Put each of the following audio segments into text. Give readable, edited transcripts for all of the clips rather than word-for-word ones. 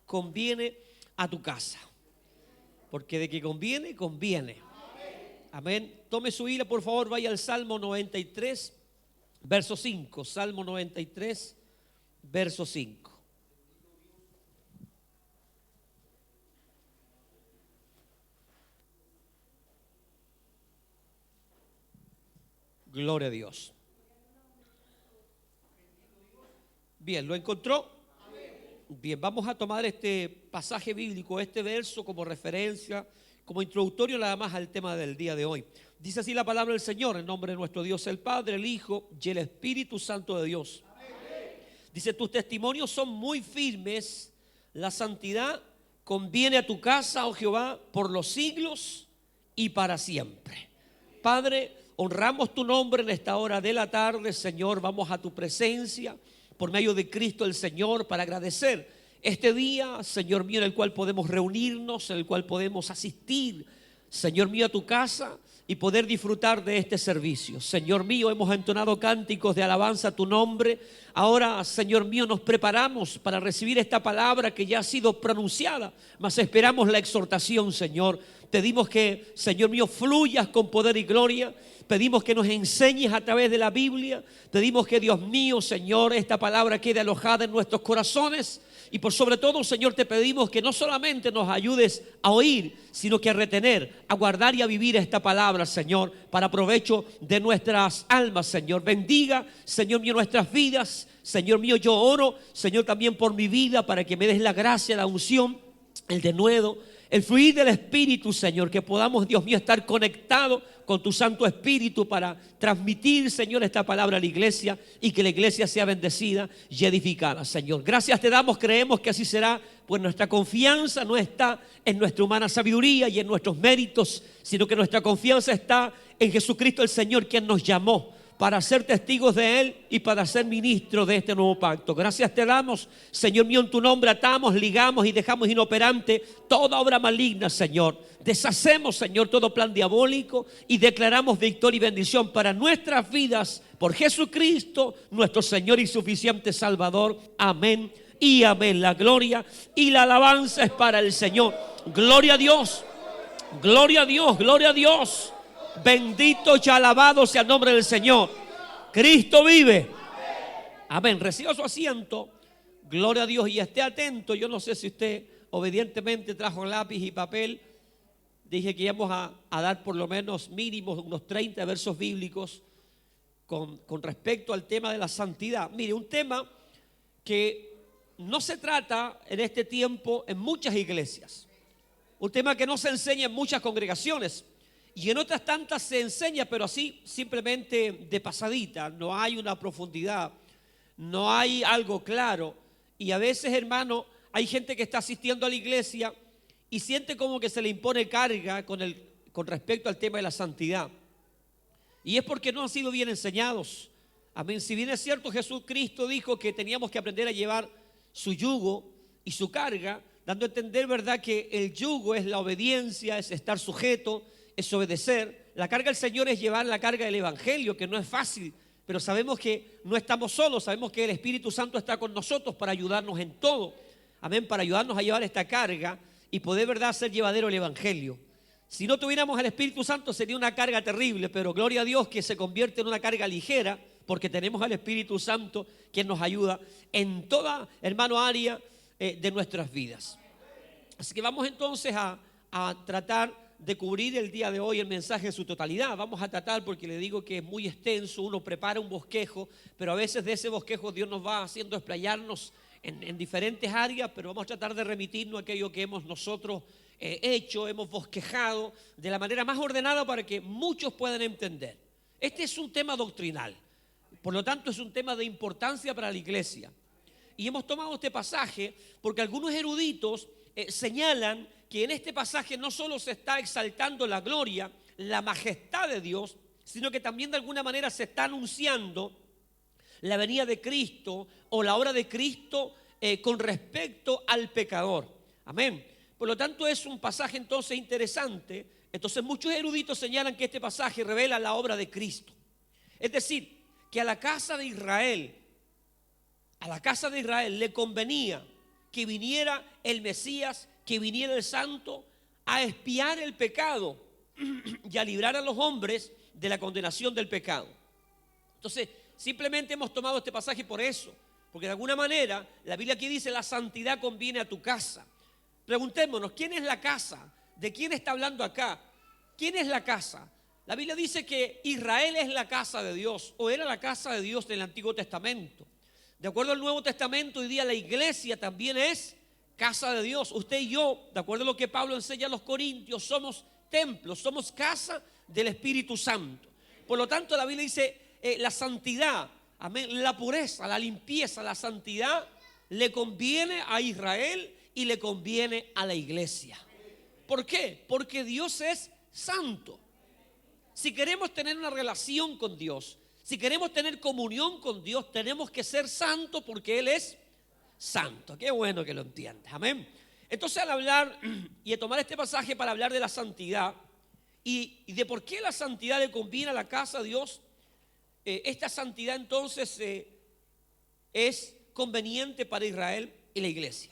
conviene a tu casa. Porque de que conviene, conviene. Amén. Tome su Biblia, por favor, vaya al Salmo 93, verso 5. Salmo 93, verso 5. Gloria a Dios. Bien, ¿lo encontró? Bien, vamos a tomar este pasaje bíblico, este verso como referencia, como introductorio nada más al tema del día de hoy. Dice así la palabra del Señor, en nombre de nuestro Dios, el Padre, el Hijo y el Espíritu Santo de Dios. Dice, tus testimonios son muy firmes, la santidad conviene a tu casa, oh Jehová, por los siglos y para siempre. Padre, honramos tu nombre en esta hora de la tarde, Señor, vamos a tu presencia por medio de Cristo el Señor para agradecer este día, Señor mío, en el cual podemos reunirnos, en el cual podemos asistir, Señor mío, a tu casa y poder disfrutar de este servicio. Señor mío, hemos entonado cánticos de alabanza a tu nombre. Ahora, Señor mío, nos preparamos para recibir esta palabra que ya ha sido pronunciada, mas esperamos la exhortación, Señor. Pedimos que, Señor mío, fluyas con poder y gloria. Pedimos que nos enseñes a través de la Biblia. Pedimos que, Dios mío, Señor, esta palabra quede alojada en nuestros corazones. Y por sobre todo, Señor, te pedimos que no solamente nos ayudes a oír, sino que a retener, a guardar y a vivir esta palabra, Señor, para provecho de nuestras almas, Señor. Bendiga, Señor mío, nuestras vidas. Señor mío, yo oro, Señor, también por mi vida, para que me des la gracia, la unción, el denuedo, el fluir del Espíritu, Señor, que podamos, Dios mío, estar conectados con tu Santo Espíritu para transmitir, Señor, esta palabra a la iglesia y que la iglesia sea bendecida y edificada, Señor. Gracias te damos, creemos que así será, pues nuestra confianza no está en nuestra humana sabiduría y en nuestros méritos, sino que nuestra confianza está en Jesucristo el Señor, quien nos llamó para ser testigos de Él y para ser ministros de este nuevo pacto. Gracias te damos, Señor mío, en tu nombre atamos, ligamos y dejamos inoperante toda obra maligna, Señor. Deshacemos, Señor, todo plan diabólico y declaramos victoria y bendición para nuestras vidas por Jesucristo, nuestro Señor y suficiente Salvador. Amén y amén. La gloria y la alabanza es para el Señor. Gloria a Dios, gloria a Dios, gloria a Dios. Bendito y alabado sea el nombre del Señor. Cristo vive. Amén. Reciba su asiento. Gloria a Dios y esté atento. Yo no sé si usted obedientemente trajo lápiz y papel. Dije que íbamos a dar por lo menos mínimo unos 30 versos bíblicos con respecto al tema de la santidad. Mire, un tema que no se trata en este tiempo en muchas iglesias. Un tema que no se enseña en muchas congregaciones. Y en otras tantas se enseña, pero así simplemente de pasadita. No hay una profundidad, no hay algo claro. Y a veces, hermano, hay gente que está asistiendo a la iglesia y siente como que se le impone carga con respecto al tema de la santidad. Y es porque no han sido bien enseñados. Amén. Si bien es cierto, Jesucristo dijo que teníamos que aprender a llevar su yugo y su carga, dando a entender, ¿verdad?, que el yugo es la obediencia, es estar sujeto, es obedecer. La carga del Señor es llevar la carga del Evangelio, que no es fácil, pero sabemos que no estamos solos, sabemos que el Espíritu Santo está con nosotros para ayudarnos en todo. Amén, para ayudarnos a llevar esta carga y poder, ¿verdad?, hacer llevadero el Evangelio. Si no tuviéramos el Espíritu Santo sería una carga terrible, pero gloria a Dios que se convierte en una carga ligera, porque tenemos al Espíritu Santo quien nos ayuda en toda, hermano, área de nuestras vidas. Así que vamos entonces a tratar de cubrir el día de hoy el mensaje en su totalidad. Vamos a tratar, porque le digo que es muy extenso, uno prepara un bosquejo, pero a veces de ese bosquejo Dios nos va haciendo explayarnos en diferentes áreas, pero vamos a tratar de remitirnos a aquello que hemos nosotros hecho, hemos bosquejado de la manera más ordenada para que muchos puedan entender. Este es un tema doctrinal, por lo tanto es un tema de importancia para la iglesia. Y hemos tomado este pasaje porque algunos eruditos señalan que en este pasaje no solo se está exaltando la gloria, la majestad de Dios, sino que también de alguna manera se está anunciando la venida de Cristo o la obra de Cristo con respecto al pecador. Amén. Por lo tanto es un pasaje entonces interesante. Entonces muchos eruditos señalan que este pasaje revela la obra de Cristo. Es decir, que a la casa de Israel le convenía que viniera el Mesías, que viniera el Santo a expiar el pecado y a librar a los hombres de la condenación del pecado. Entonces, simplemente hemos tomado este pasaje por eso, porque de alguna manera la Biblia aquí dice: la santidad conviene a tu casa. Preguntémonos, ¿quién es la casa? ¿De quién está hablando acá? ¿Quién es la casa? La Biblia dice que Israel es la casa de Dios, o era la casa de Dios en el Antiguo Testamento. De acuerdo al Nuevo Testamento, hoy día la iglesia también es casa de Dios. Usted y yo, de acuerdo a lo que Pablo enseña a los Corintios, somos templos, somos casa del Espíritu Santo. Por lo tanto, la Biblia dice la santidad, amén, la pureza, la limpieza, la santidad le conviene a Israel y le conviene a la iglesia. ¿Por qué? Porque Dios es santo. Si queremos tener una relación con Dios, si queremos tener comunión con Dios, tenemos que ser santos porque Él es santo. Qué bueno que lo entiendas, amén. Entonces, al hablar y a tomar este pasaje para hablar de la santidad y de por qué la santidad le conviene a la casa de Dios, esta santidad entonces es conveniente para Israel y la iglesia.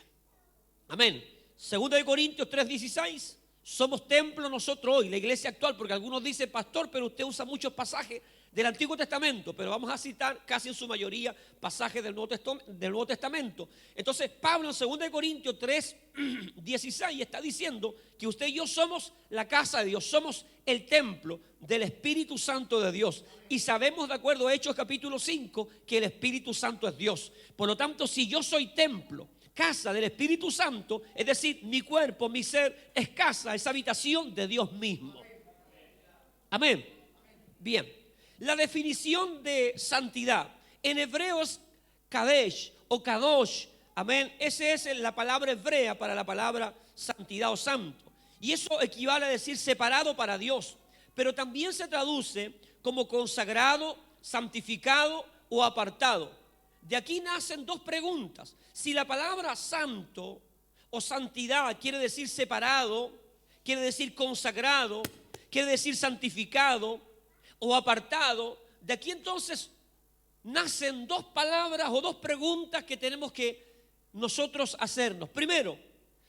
Amén. Segunda de Corintios 3:16. Somos templo nosotros hoy, la iglesia actual, porque algunos dicen: pastor, pero usted usa muchos pasajes del Antiguo Testamento, pero vamos a citar casi en su mayoría pasajes del Nuevo Testamento. Entonces Pablo en 2 de Corintios 3:16 está diciendo que usted y yo somos la casa de Dios, somos el templo del Espíritu Santo de Dios. Y sabemos, de acuerdo a Hechos capítulo 5, que el Espíritu Santo es Dios. Por lo tanto, si yo soy templo, casa del Espíritu Santo, es decir, mi cuerpo, mi ser es casa, es habitación de Dios mismo. Amén. Bien, la definición de santidad en hebreo es kadesh o kadosh. Amén. Esa es la palabra hebrea para la palabra santidad o santo. Y eso equivale a decir separado para Dios. Pero también se traduce como consagrado, santificado o apartado. De aquí nacen dos preguntas. Si la palabra santo o santidad quiere decir separado, quiere decir consagrado, quiere decir santificado o apartado, de aquí entonces nacen dos palabras o dos preguntas que tenemos que nosotros hacernos. Primero,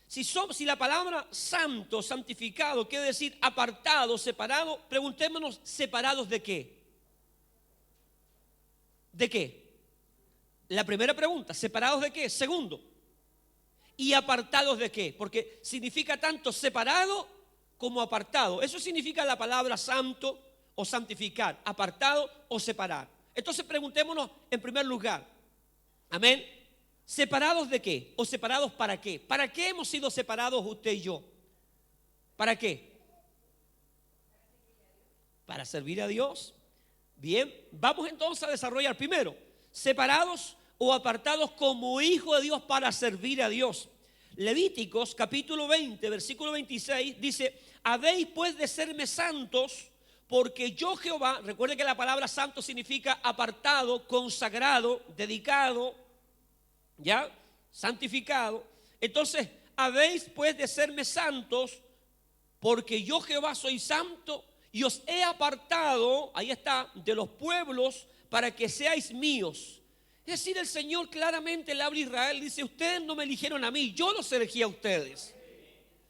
si la palabra santo, santificado quiere decir apartado, separado, preguntémonos: ¿separados de qué? ¿De qué? La primera pregunta, ¿separados de qué? Segundo, ¿y apartados de qué? Porque significa tanto separado como apartado. Eso significa la palabra santo o santificar, apartado o separar. Entonces preguntémonos en primer lugar, amén, ¿separados de qué? ¿O separados para qué? ¿Para qué hemos sido separados usted y yo? ¿Para qué? Para servir a Dios. Bien, vamos entonces a desarrollar primero, separados o apartados como hijos de Dios para servir a Dios. Levíticos capítulo 20, versículo 26 dice: habéis pues de serme santos, porque yo Jehová, recuerde que la palabra santo significa apartado, consagrado, dedicado, ya, santificado. Entonces, habéis pues de serme santos, porque yo Jehová soy santo y os he apartado, ahí está, de los pueblos para que seáis míos. Es decir, el Señor claramente le habla a Israel, dice: ustedes no me eligieron a mí, yo los elegí a ustedes.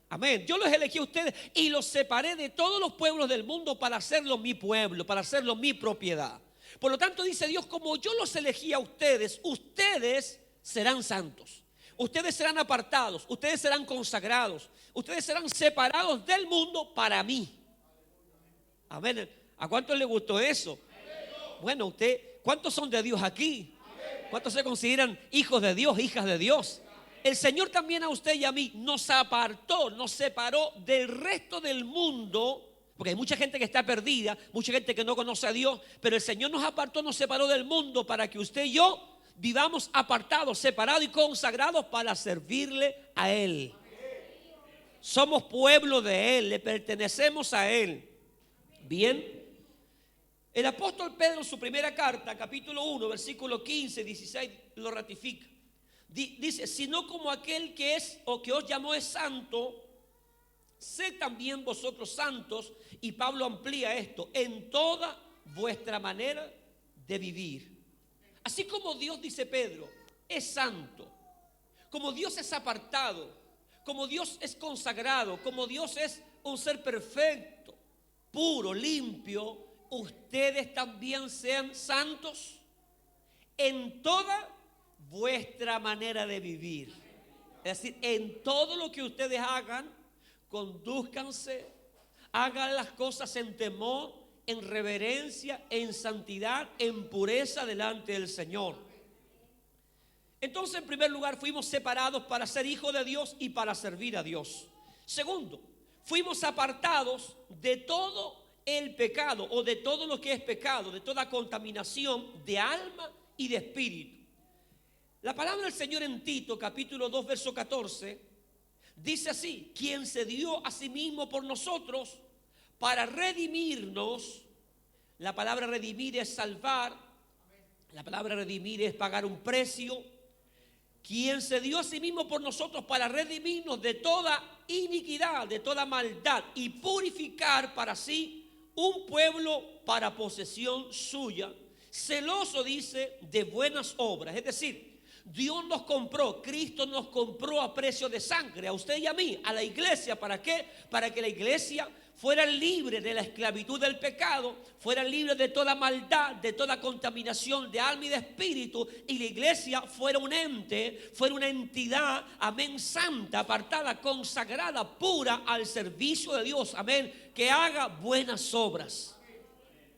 Amén, yo los elegí a ustedes y los separé de todos los pueblos del mundo para hacerlo mi pueblo, para hacerlo mi propiedad. Por lo tanto dice Dios: como yo los elegí a ustedes, ustedes serán santos, ustedes serán apartados, ustedes serán consagrados, ustedes serán separados del mundo para mí. Amén. ¿A cuántos les gustó eso? Bueno, ¿cuántos son de Dios aquí? ¿Cuántos se consideran hijos de Dios, hijas de Dios? El Señor también a usted y a mí nos apartó, nos separó del resto del mundo, porque hay mucha gente que está perdida, mucha gente que no conoce a Dios, pero el Señor nos apartó, nos separó del mundo para que usted y yo vivamos apartados, separados y consagrados para servirle a Él. Somos pueblo de Él, le pertenecemos a Él. Bien. El apóstol Pedro en su primera carta, capítulo 1, versículo 15, 16, lo ratifica. Dice: sino como aquel que es o que os llamó es santo, sed también vosotros santos. Y Pablo amplía esto: en toda vuestra manera de vivir. Así como Dios, dice Pedro, es santo, como Dios es apartado, como Dios es consagrado, como Dios es un ser perfecto, puro, limpio, ustedes también sean santos en toda vuestra manera de vivir. Es decir, en todo lo que ustedes hagan, condúzcanse, hagan las cosas en temor, en reverencia, en santidad, en pureza delante del Señor. Entonces, en primer lugar, fuimos separados para ser hijos de Dios y para servir a Dios. Segundo, fuimos apartados de todo el pecado o de todo lo que es pecado, de toda contaminación de alma y de espíritu. La palabra del Señor en Tito, capítulo 2, verso 14, dice así: quien se dio a sí mismo por nosotros para redimirnos. La palabra redimir es salvar, la palabra redimir es pagar un precio. Quien se dio a sí mismo por nosotros para redimirnos de toda iniquidad, de toda maldad, y purificar para sí un pueblo para posesión suya, celoso, dice, de buenas obras. Es decir, Dios nos compró, Cristo nos compró a precio de sangre, a usted y a mí, a la iglesia. ¿Para qué? Para que la iglesia fuera libre de la esclavitud del pecado, fuera libre de toda maldad, de toda contaminación de alma y de espíritu, y la iglesia fuera un ente, fuera una entidad, amén, santa, apartada, consagrada, pura al servicio de Dios, amén, que haga buenas obras.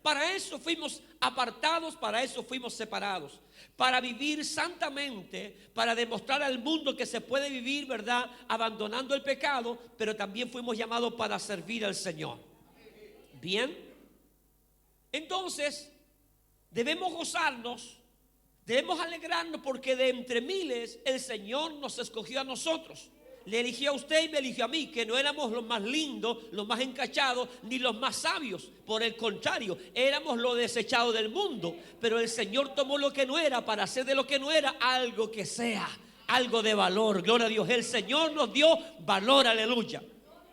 Para eso fuimos apartados, para eso fuimos separados, para vivir santamente, para demostrar al mundo que se puede vivir, ¿verdad?, abandonando el pecado, pero también fuimos llamados para servir al Señor. Bien, entonces debemos gozarnos, debemos alegrarnos, porque de entre miles el Señor nos escogió a nosotros. Le eligió a usted y me eligió a mí, que no éramos los más lindos, los más encachados, ni los más sabios. Por el contrario, éramos lo desechado del mundo. Pero el Señor tomó lo que no era para hacer de lo que no era algo que sea, algo de valor. Gloria a Dios. El Señor nos dio valor, aleluya.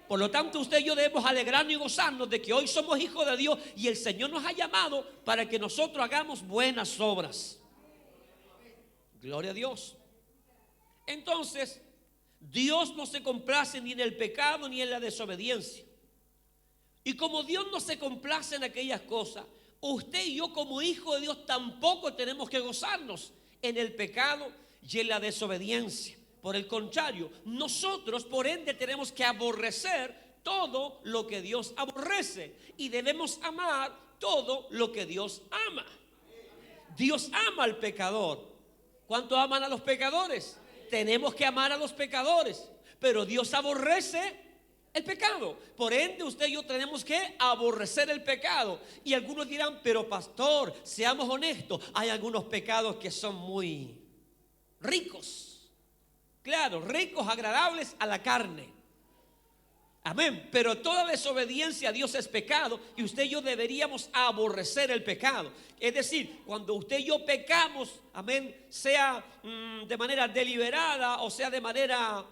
Por lo tanto, usted y yo debemos alegrarnos y gozarnos de que hoy somos hijos de Dios y el Señor nos ha llamado para que nosotros hagamos buenas obras. Gloria a Dios. Entonces, Dios no se complace ni en el pecado ni en la desobediencia. Y como Dios no se complace en aquellas cosas, usted y yo como hijos de Dios tampoco tenemos que gozarnos en el pecado y en la desobediencia. Por el contrario, nosotros por ende tenemos que aborrecer todo lo que Dios aborrece y debemos amar todo lo que Dios ama. Dios ama al pecador. ¿Cuánto aman a los pecadores? Tenemos que amar a los pecadores, pero Dios aborrece el pecado. Por ende, usted y yo tenemos que aborrecer el pecado. Y algunos dirán, pero pastor, seamos honestos, hay algunos pecados que son muy ricos. Claro, ricos, agradables a la carne. Amén. Pero toda desobediencia a Dios es pecado y usted y yo deberíamos aborrecer el pecado. Es decir, cuando usted y yo pecamos, amén, sea de manera deliberada o sea de manera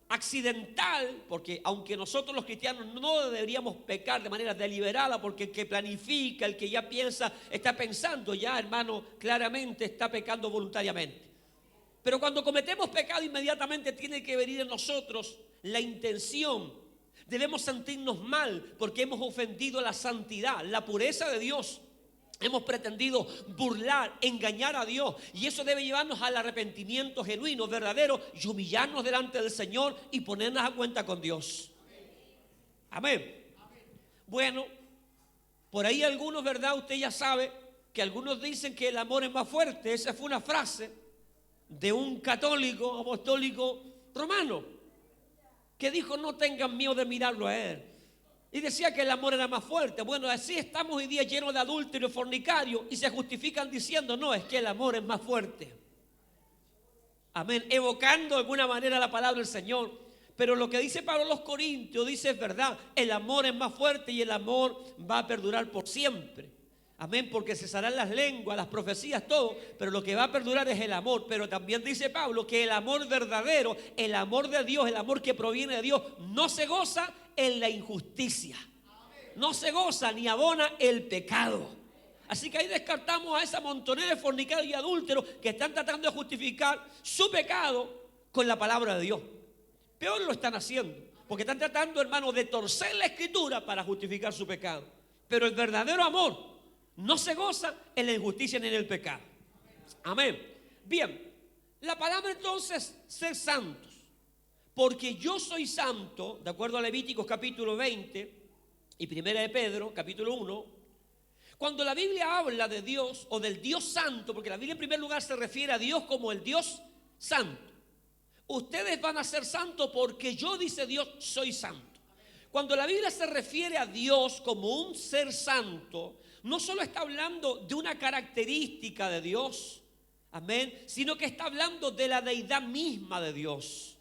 accidental, porque aunque nosotros los cristianos no deberíamos pecar de manera deliberada, porque el que planifica, el que ya piensa, está pensando ya, hermano, claramente está pecando voluntariamente. Pero cuando cometemos pecado, inmediatamente tiene que venir en nosotros la intención. Debemos sentirnos mal porque hemos ofendido la santidad, la pureza de Dios. Hemos pretendido burlar, engañar a Dios. Y eso debe llevarnos al arrepentimiento genuino, verdadero, y humillarnos delante del Señor y ponernos a cuenta con Dios. Amén. Bueno, por ahí algunos, ¿verdad? Usted ya sabe que algunos dicen que el amor es más fuerte. Esa fue una frase de un católico apostólico romano que dijo: no tengan miedo de mirarlo a él. Y decía que el amor era más fuerte. Bueno, así estamos hoy día llenos de adúlteros y fornicarios y se justifican diciendo: no, es que el amor es más fuerte. Amén, evocando de alguna manera la palabra del Señor. Pero lo que dice Pablo a los Corintios dice es verdad. El amor es más fuerte y el amor va a perdurar por siempre. Amén, porque cesarán las lenguas, las profecías, todo, pero lo que va a perdurar es el amor. Pero también dice Pablo que el amor verdadero, el amor de Dios, el amor que proviene de Dios, no se goza en la injusticia, no se goza ni abona el pecado. Así que ahí descartamos a esa montonera de fornicarios y adúlteros que están tratando de justificar su pecado con la palabra de Dios. Peor lo están haciendo, porque están tratando, hermano, de torcer la escritura para justificar su pecado. Pero el verdadero amor no se goza en la injusticia ni en el pecado. Amén. Bien, la palabra entonces, ser santos. Porque yo soy santo, de acuerdo a Levíticos capítulo 20 y Primera de Pedro capítulo 1. Cuando la Biblia habla de Dios o del Dios santo, porque la Biblia en primer lugar se refiere a Dios como el Dios santo. Ustedes van a ser santos porque yo, dice Dios, soy santo. Cuando la Biblia se refiere a Dios como un ser santo, no solo está hablando de una característica de Dios, amén, sino que está hablando de la deidad misma de Dios.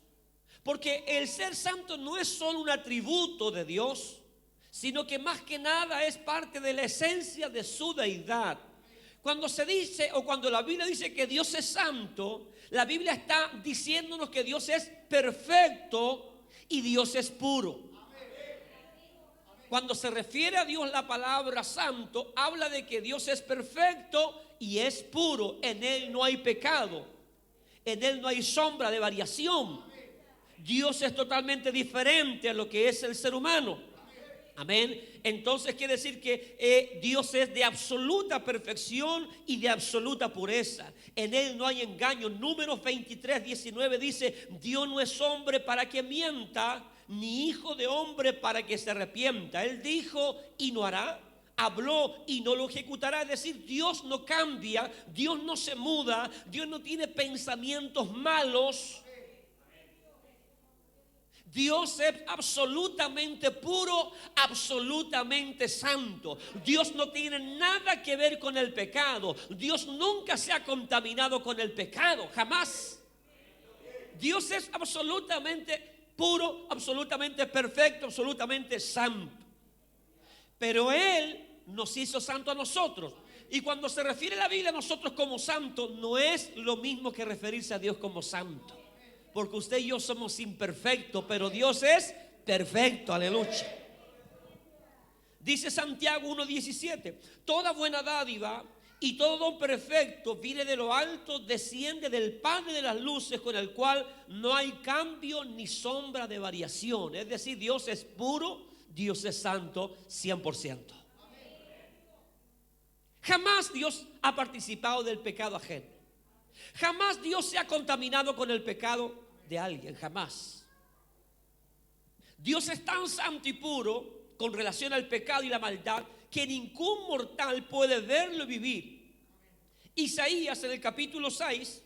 Porque el ser santo no es solo un atributo de Dios, sino que más que nada es parte de la esencia de su deidad. Cuando se dice, o cuando la Biblia dice que Dios es santo, la Biblia está diciéndonos que Dios es perfecto y Dios es puro. Cuando se refiere a Dios la palabra santo, habla de que Dios es perfecto y es puro. En Él no hay pecado, en Él no hay sombra de variación. Dios es totalmente diferente a lo que es el ser humano. Amén. Entonces quiere decir que Dios es de absoluta perfección y de absoluta pureza. En Él no hay engaño. Números 23, 19 dice: Dios no es hombre para que mienta, ni hijo de hombre para que se arrepienta. Él dijo y no hará, habló y no lo ejecutará. Es decir, Dios no cambia, Dios no se muda, Dios no tiene pensamientos malos. Dios es absolutamente puro, absolutamente santo. Dios no tiene nada que ver con el pecado. Dios nunca se ha contaminado con el pecado, jamás. Dios es absolutamente puro, absolutamente perfecto, absolutamente santo. Pero Él nos hizo santo a nosotros. Y cuando se refiere la Biblia a nosotros como santos, no es lo mismo que referirse a Dios como santo. Porque usted y yo somos imperfectos, pero Dios es perfecto, aleluya. Dice Santiago 1:17: toda buena dádiva y todo don perfecto viene de lo alto, desciende del Padre de las luces, con el cual no hay cambio ni sombra de variación. Es decir, Dios es puro, Dios es santo 100%. Jamás Dios ha participado del pecado ajeno. Jamás Dios se ha contaminado con el pecado de alguien, jamás. Dios es tan santo y puro con relación al pecado y la maldad que ningún mortal puede verlo y vivir. Isaías en el capítulo 6,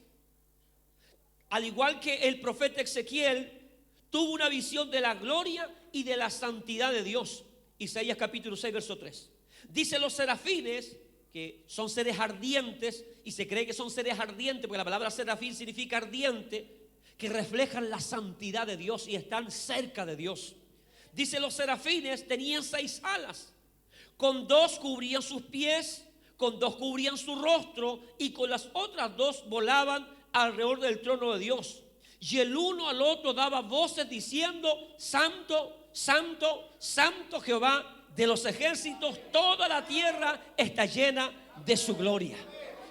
al igual que el profeta Ezequiel, tuvo una visión de la gloria y de la santidad de Dios. Isaías capítulo 6 verso 3. Dice: los serafines, que son seres ardientes, y se cree que son seres ardientes porque la palabra serafín significa ardiente, que reflejan la santidad de Dios y están cerca de Dios. Dice: los serafines tenían 6 alas, con 2 cubrían sus pies, con 2 cubrían su rostro, y con las otras 2 volaban alrededor del trono de Dios. Y el uno al otro daba voces diciendo: santo, santo, santo Jehová de los ejércitos, toda la tierra está llena de su gloria.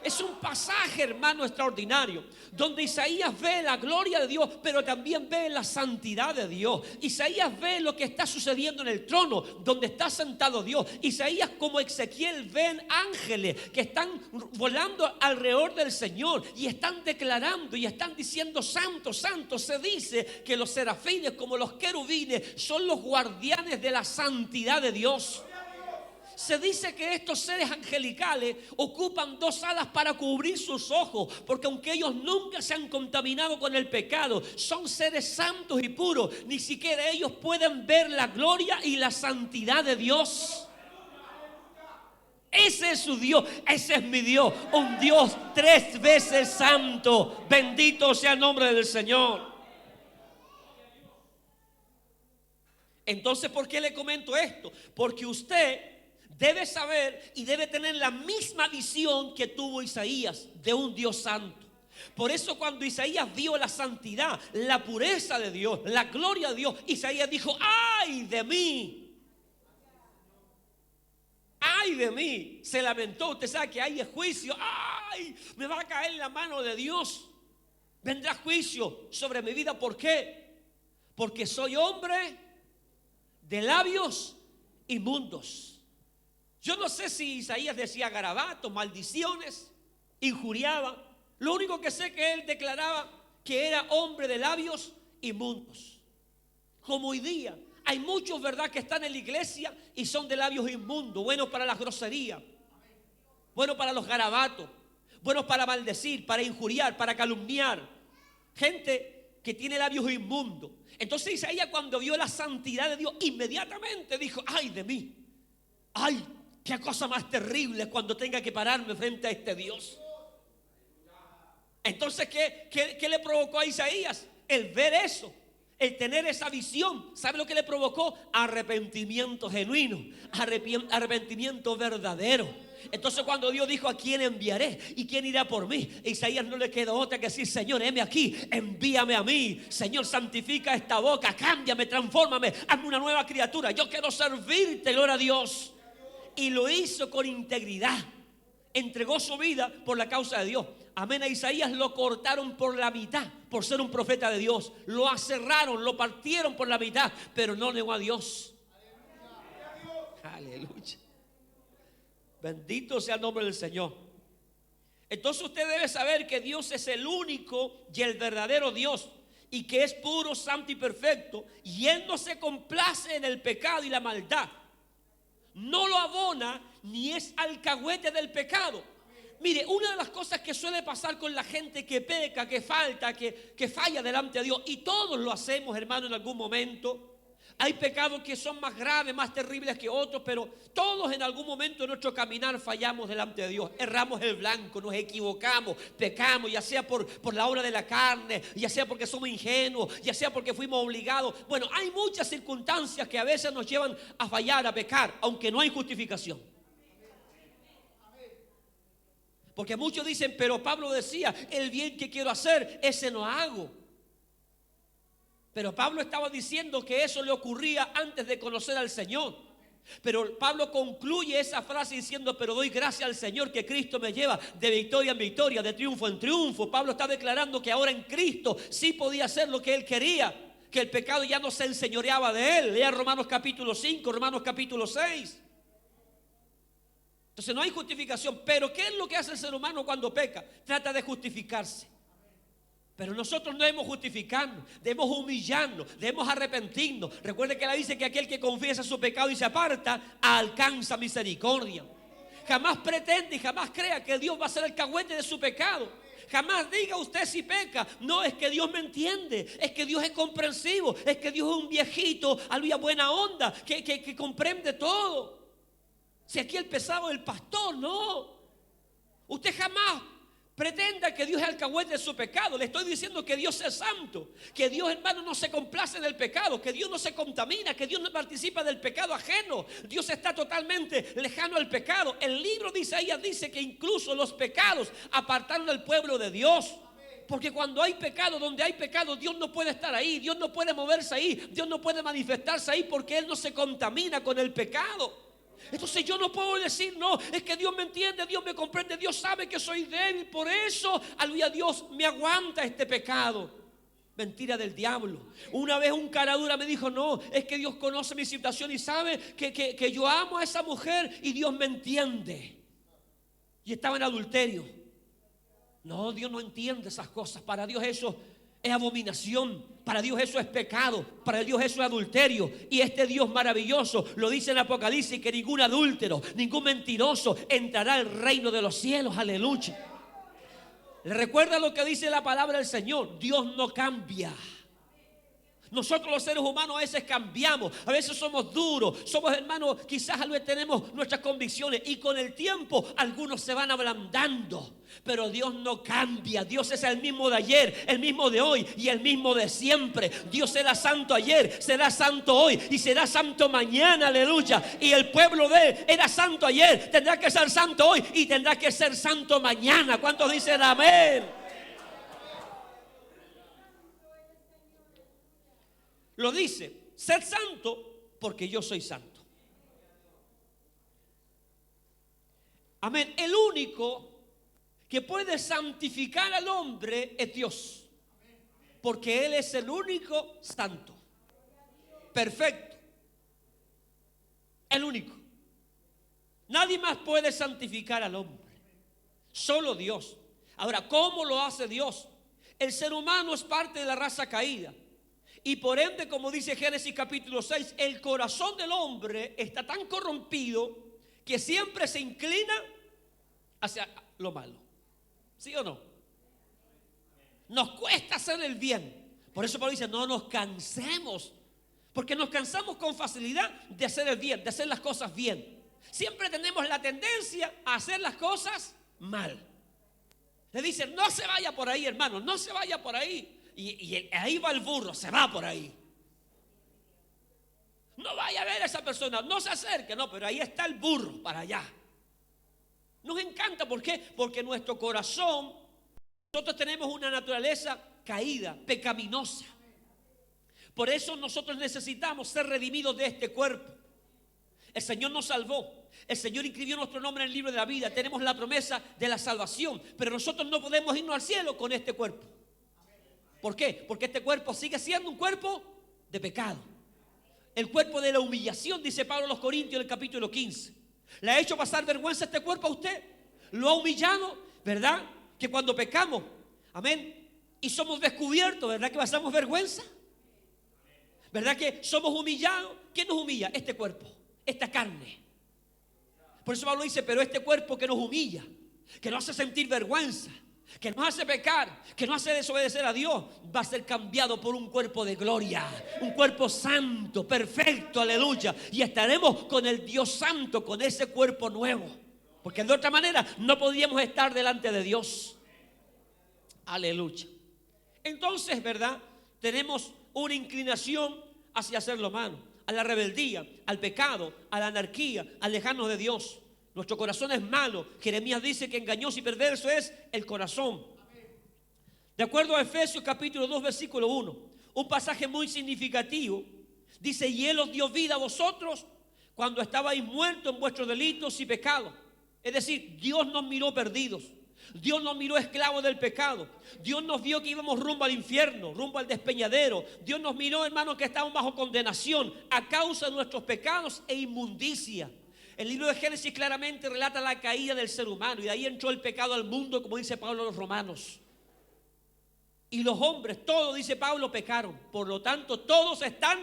Es un pasaje, hermano, extraordinario, donde Isaías ve la gloria de Dios, pero también ve la santidad de Dios. Isaías ve lo que está sucediendo en el trono, donde está sentado Dios. Isaías, como Ezequiel, ven ángeles que están volando alrededor del Señor y están declarando y están diciendo: santo, santo. Se dice que los serafines, como los querubines, son los guardianes de la santidad de Dios. Se dice que estos seres angelicales ocupan 2 alas para cubrir sus ojos, porque aunque ellos nunca se han contaminado con el pecado, son seres santos y puros. Ni siquiera ellos pueden ver la gloria y la santidad de Dios. Ese es su Dios, ese es mi Dios, un Dios 3 veces santo. Bendito sea el nombre del Señor. Entonces, ¿por qué le comento esto? Porque usted debe saber y debe tener la misma visión que tuvo Isaías de un Dios santo. Por eso cuando Isaías vio la santidad, la pureza de Dios, la gloria de Dios, Isaías dijo: ¡ay de mí! ¡Ay de mí! Se lamentó. Usted sabe que hay juicio. ¡Ay! Me va a caer la mano de Dios. Vendrá juicio sobre mi vida. ¿Por qué? Porque soy hombre de labios inmundos. Yo no sé si Isaías decía garabatos, maldiciones, injuriaba. Lo único que sé es que él declaraba que era hombre de labios inmundos. Como hoy día hay muchos, ¿verdad?, que están en la iglesia y son de labios inmundos, buenos para la grosería, buenos para los garabatos, buenos para maldecir, para injuriar, para calumniar. Gente que tiene labios inmundos. Entonces Isaías, cuando vio la santidad de Dios, inmediatamente dijo: ay de mí, ay, qué cosa más terrible cuando tenga que pararme frente a este Dios. Entonces, ¿qué le provocó a Isaías? El ver eso, el tener esa visión. ¿Sabe lo que le provocó? Arrepentimiento genuino, arrepentimiento verdadero. Entonces, cuando Dios dijo: ¿a quién enviaré? ¿Y quién irá por mí? A Isaías no le quedó otra que decir: Señor, heme aquí, envíame a mí. Señor, santifica esta boca, cámbiame, transfórmame, hazme una nueva criatura. Yo quiero servirte, gloria a Dios. Y lo hizo con integridad. Entregó su vida por la causa de Dios. Amén. A Isaías lo cortaron por la mitad por ser un profeta de Dios. Lo aserraron, lo partieron por la mitad, pero no negó a Dios. Aleluya. Bendito sea el nombre del Señor. Entonces usted debe saber que Dios es el único y el verdadero Dios, y que es puro, santo y perfecto, y Él no se complace en el pecado y la maldad. No lo abona ni es alcahuete del pecado. Mire, una de las cosas que suele pasar con la gente que peca, que falta, que falla delante de Dios, y todos lo hacemos, hermano, en algún momento. Hay pecados que son más graves, más terribles que otros, pero todos en algún momento de nuestro caminar fallamos delante de Dios. Erramos el blanco, nos equivocamos, pecamos, ya sea por la obra de la carne, ya sea porque somos ingenuos, ya sea porque fuimos obligados. Bueno, hay muchas circunstancias que a veces nos llevan a fallar, a pecar, aunque no hay justificación. Porque muchos dicen: pero Pablo decía, el bien que quiero hacer, ese no hago. Pero Pablo estaba diciendo que eso le ocurría antes de conocer al Señor. Pero Pablo concluye esa frase diciendo: pero doy gracias al Señor que Cristo me lleva de victoria en victoria, de triunfo en triunfo. Pablo está declarando que ahora en Cristo sí podía hacer lo que él quería, que el pecado ya no se enseñoreaba de él. Lea Romanos capítulo 5, Romanos capítulo 6. Entonces no hay justificación. Pero ¿qué es lo que hace el ser humano cuando peca? Trata de justificarse. Pero nosotros no debemos justificarnos, debemos humillarnos, debemos arrepentirnos. Recuerde que la dice que aquel que confiesa su pecado y se aparta, alcanza misericordia. Jamás pretende y jamás crea que Dios va a ser el alcahuete de su pecado. Jamás diga usted si peca: no, es que Dios me entiende, es que Dios es comprensivo, es que Dios es un viejito, aleluya, buena onda, que comprende todo. Si aquí el pesado es el pastor, no. Usted jamás pretenda que Dios es alcahuete de su pecado. Le estoy diciendo que Dios es santo, que Dios, hermano, no se complace en el pecado, que Dios no se contamina, que Dios no participa del pecado ajeno. Dios está totalmente lejano al pecado. El libro de Isaías dice que incluso los pecados apartaron al pueblo de Dios. Porque cuando hay pecado, donde hay pecado, Dios no puede estar ahí, Dios no puede moverse ahí, Dios no puede manifestarse ahí, porque Él no se contamina con el pecado. Entonces yo no puedo decir: no, es que Dios me entiende, Dios me comprende, Dios sabe que soy débil, por eso, aleluya, Dios me aguanta este pecado. Mentira del diablo. Una vez un cara dura me dijo: no, es que Dios conoce mi situación y sabe que yo amo a esa mujer y Dios me entiende. Y estaba en adulterio. No, Dios no entiende esas cosas. Para Dios eso es abominación, para Dios eso es pecado, para Dios eso es adulterio. Y este Dios maravilloso lo dice en Apocalipsis, que ningún adúltero, ningún mentiroso entrará al reino de los cielos. Aleluya. ¿Le recuerda lo que dice la palabra del Señor? Dios no cambia. Nosotros los seres humanos a veces cambiamos, a veces somos duros, somos, hermanos, quizás tenemos nuestras convicciones, y con el tiempo algunos se van ablandando. Pero Dios no cambia. Dios es el mismo de ayer, el mismo de hoy y el mismo de siempre. Dios era santo ayer, será santo hoy y será santo mañana. Aleluya. Y el pueblo de Él era santo ayer, tendrá que ser santo hoy y tendrá que ser santo mañana. ¿Cuántos dicen amén? Lo dice: sed santo porque yo soy santo. Amén. El único que puede santificar al hombre es Dios. Porque Él es el único santo, perfecto, el único. Nadie más puede santificar al hombre, solo Dios. Ahora, ¿cómo lo hace Dios? El ser humano es parte de la raza caída. Y por ende, como dice Génesis capítulo 6, el corazón del hombre está tan corrompido que siempre se inclina hacia lo malo. ¿Sí o no? Nos cuesta hacer el bien. Por eso Pablo dice, no nos cansemos. Porque nos cansamos con facilidad de hacer el bien, de hacer las cosas bien. Siempre tenemos la tendencia a hacer las cosas mal. Le dicen, no se vaya por ahí, hermano, no se vaya por ahí. Y ahí va el burro, se va por ahí. No vaya a ver a esa persona, no se acerque, no, pero ahí está el burro para allá. Nos encanta, ¿por qué? Porque nuestro corazón, nosotros tenemos una naturaleza caída, pecaminosa. Por eso nosotros necesitamos ser redimidos de este cuerpo. El Señor nos salvó. El Señor inscribió nuestro nombre en el libro de la vida. Tenemos la promesa de la salvación. Pero nosotros no podemos irnos al cielo con este cuerpo. ¿Por qué? Porque este cuerpo sigue siendo un cuerpo de pecado. El cuerpo de la humillación, dice Pablo a los Corintios en el capítulo 15. ¿Le ha hecho pasar vergüenza este cuerpo a usted? ¿Lo ha humillado? ¿Verdad? Que cuando pecamos, amén, y somos descubiertos, ¿verdad que pasamos vergüenza? ¿Verdad que somos humillados? ¿Quién nos humilla? Este cuerpo, esta carne. Por eso Pablo dice, pero este cuerpo que nos humilla, que nos hace sentir vergüenza, que nos hace pecar, que nos hace desobedecer a Dios, va a ser cambiado por un cuerpo de gloria, un cuerpo santo, perfecto, aleluya. Y estaremos con el Dios santo, con ese cuerpo nuevo. Porque de otra manera no podríamos estar delante de Dios. Aleluya. Entonces, ¿verdad? Tenemos una inclinación hacia hacer lo malo, a la rebeldía, al pecado, a la anarquía, a alejarnos de Dios. Nuestro corazón es malo. Jeremías dice que engañoso y perverso es el corazón. De acuerdo a Efesios capítulo 2 versículo 1, un pasaje muy significativo, dice, y Él os dio vida a vosotros cuando estabais muertos en vuestros delitos y pecados. Es decir, Dios nos miró perdidos. Dios nos miró esclavos del pecado. Dios nos vio que íbamos rumbo al infierno, rumbo al despeñadero. Dios nos miró, hermanos, que estábamos bajo condenación a causa de nuestros pecados e inmundicia. El libro de Génesis claramente relata la caída del ser humano y de ahí entró el pecado al mundo, como dice Pablo a los romanos. Y los hombres, todos, dice Pablo, pecaron. Por lo tanto, todos están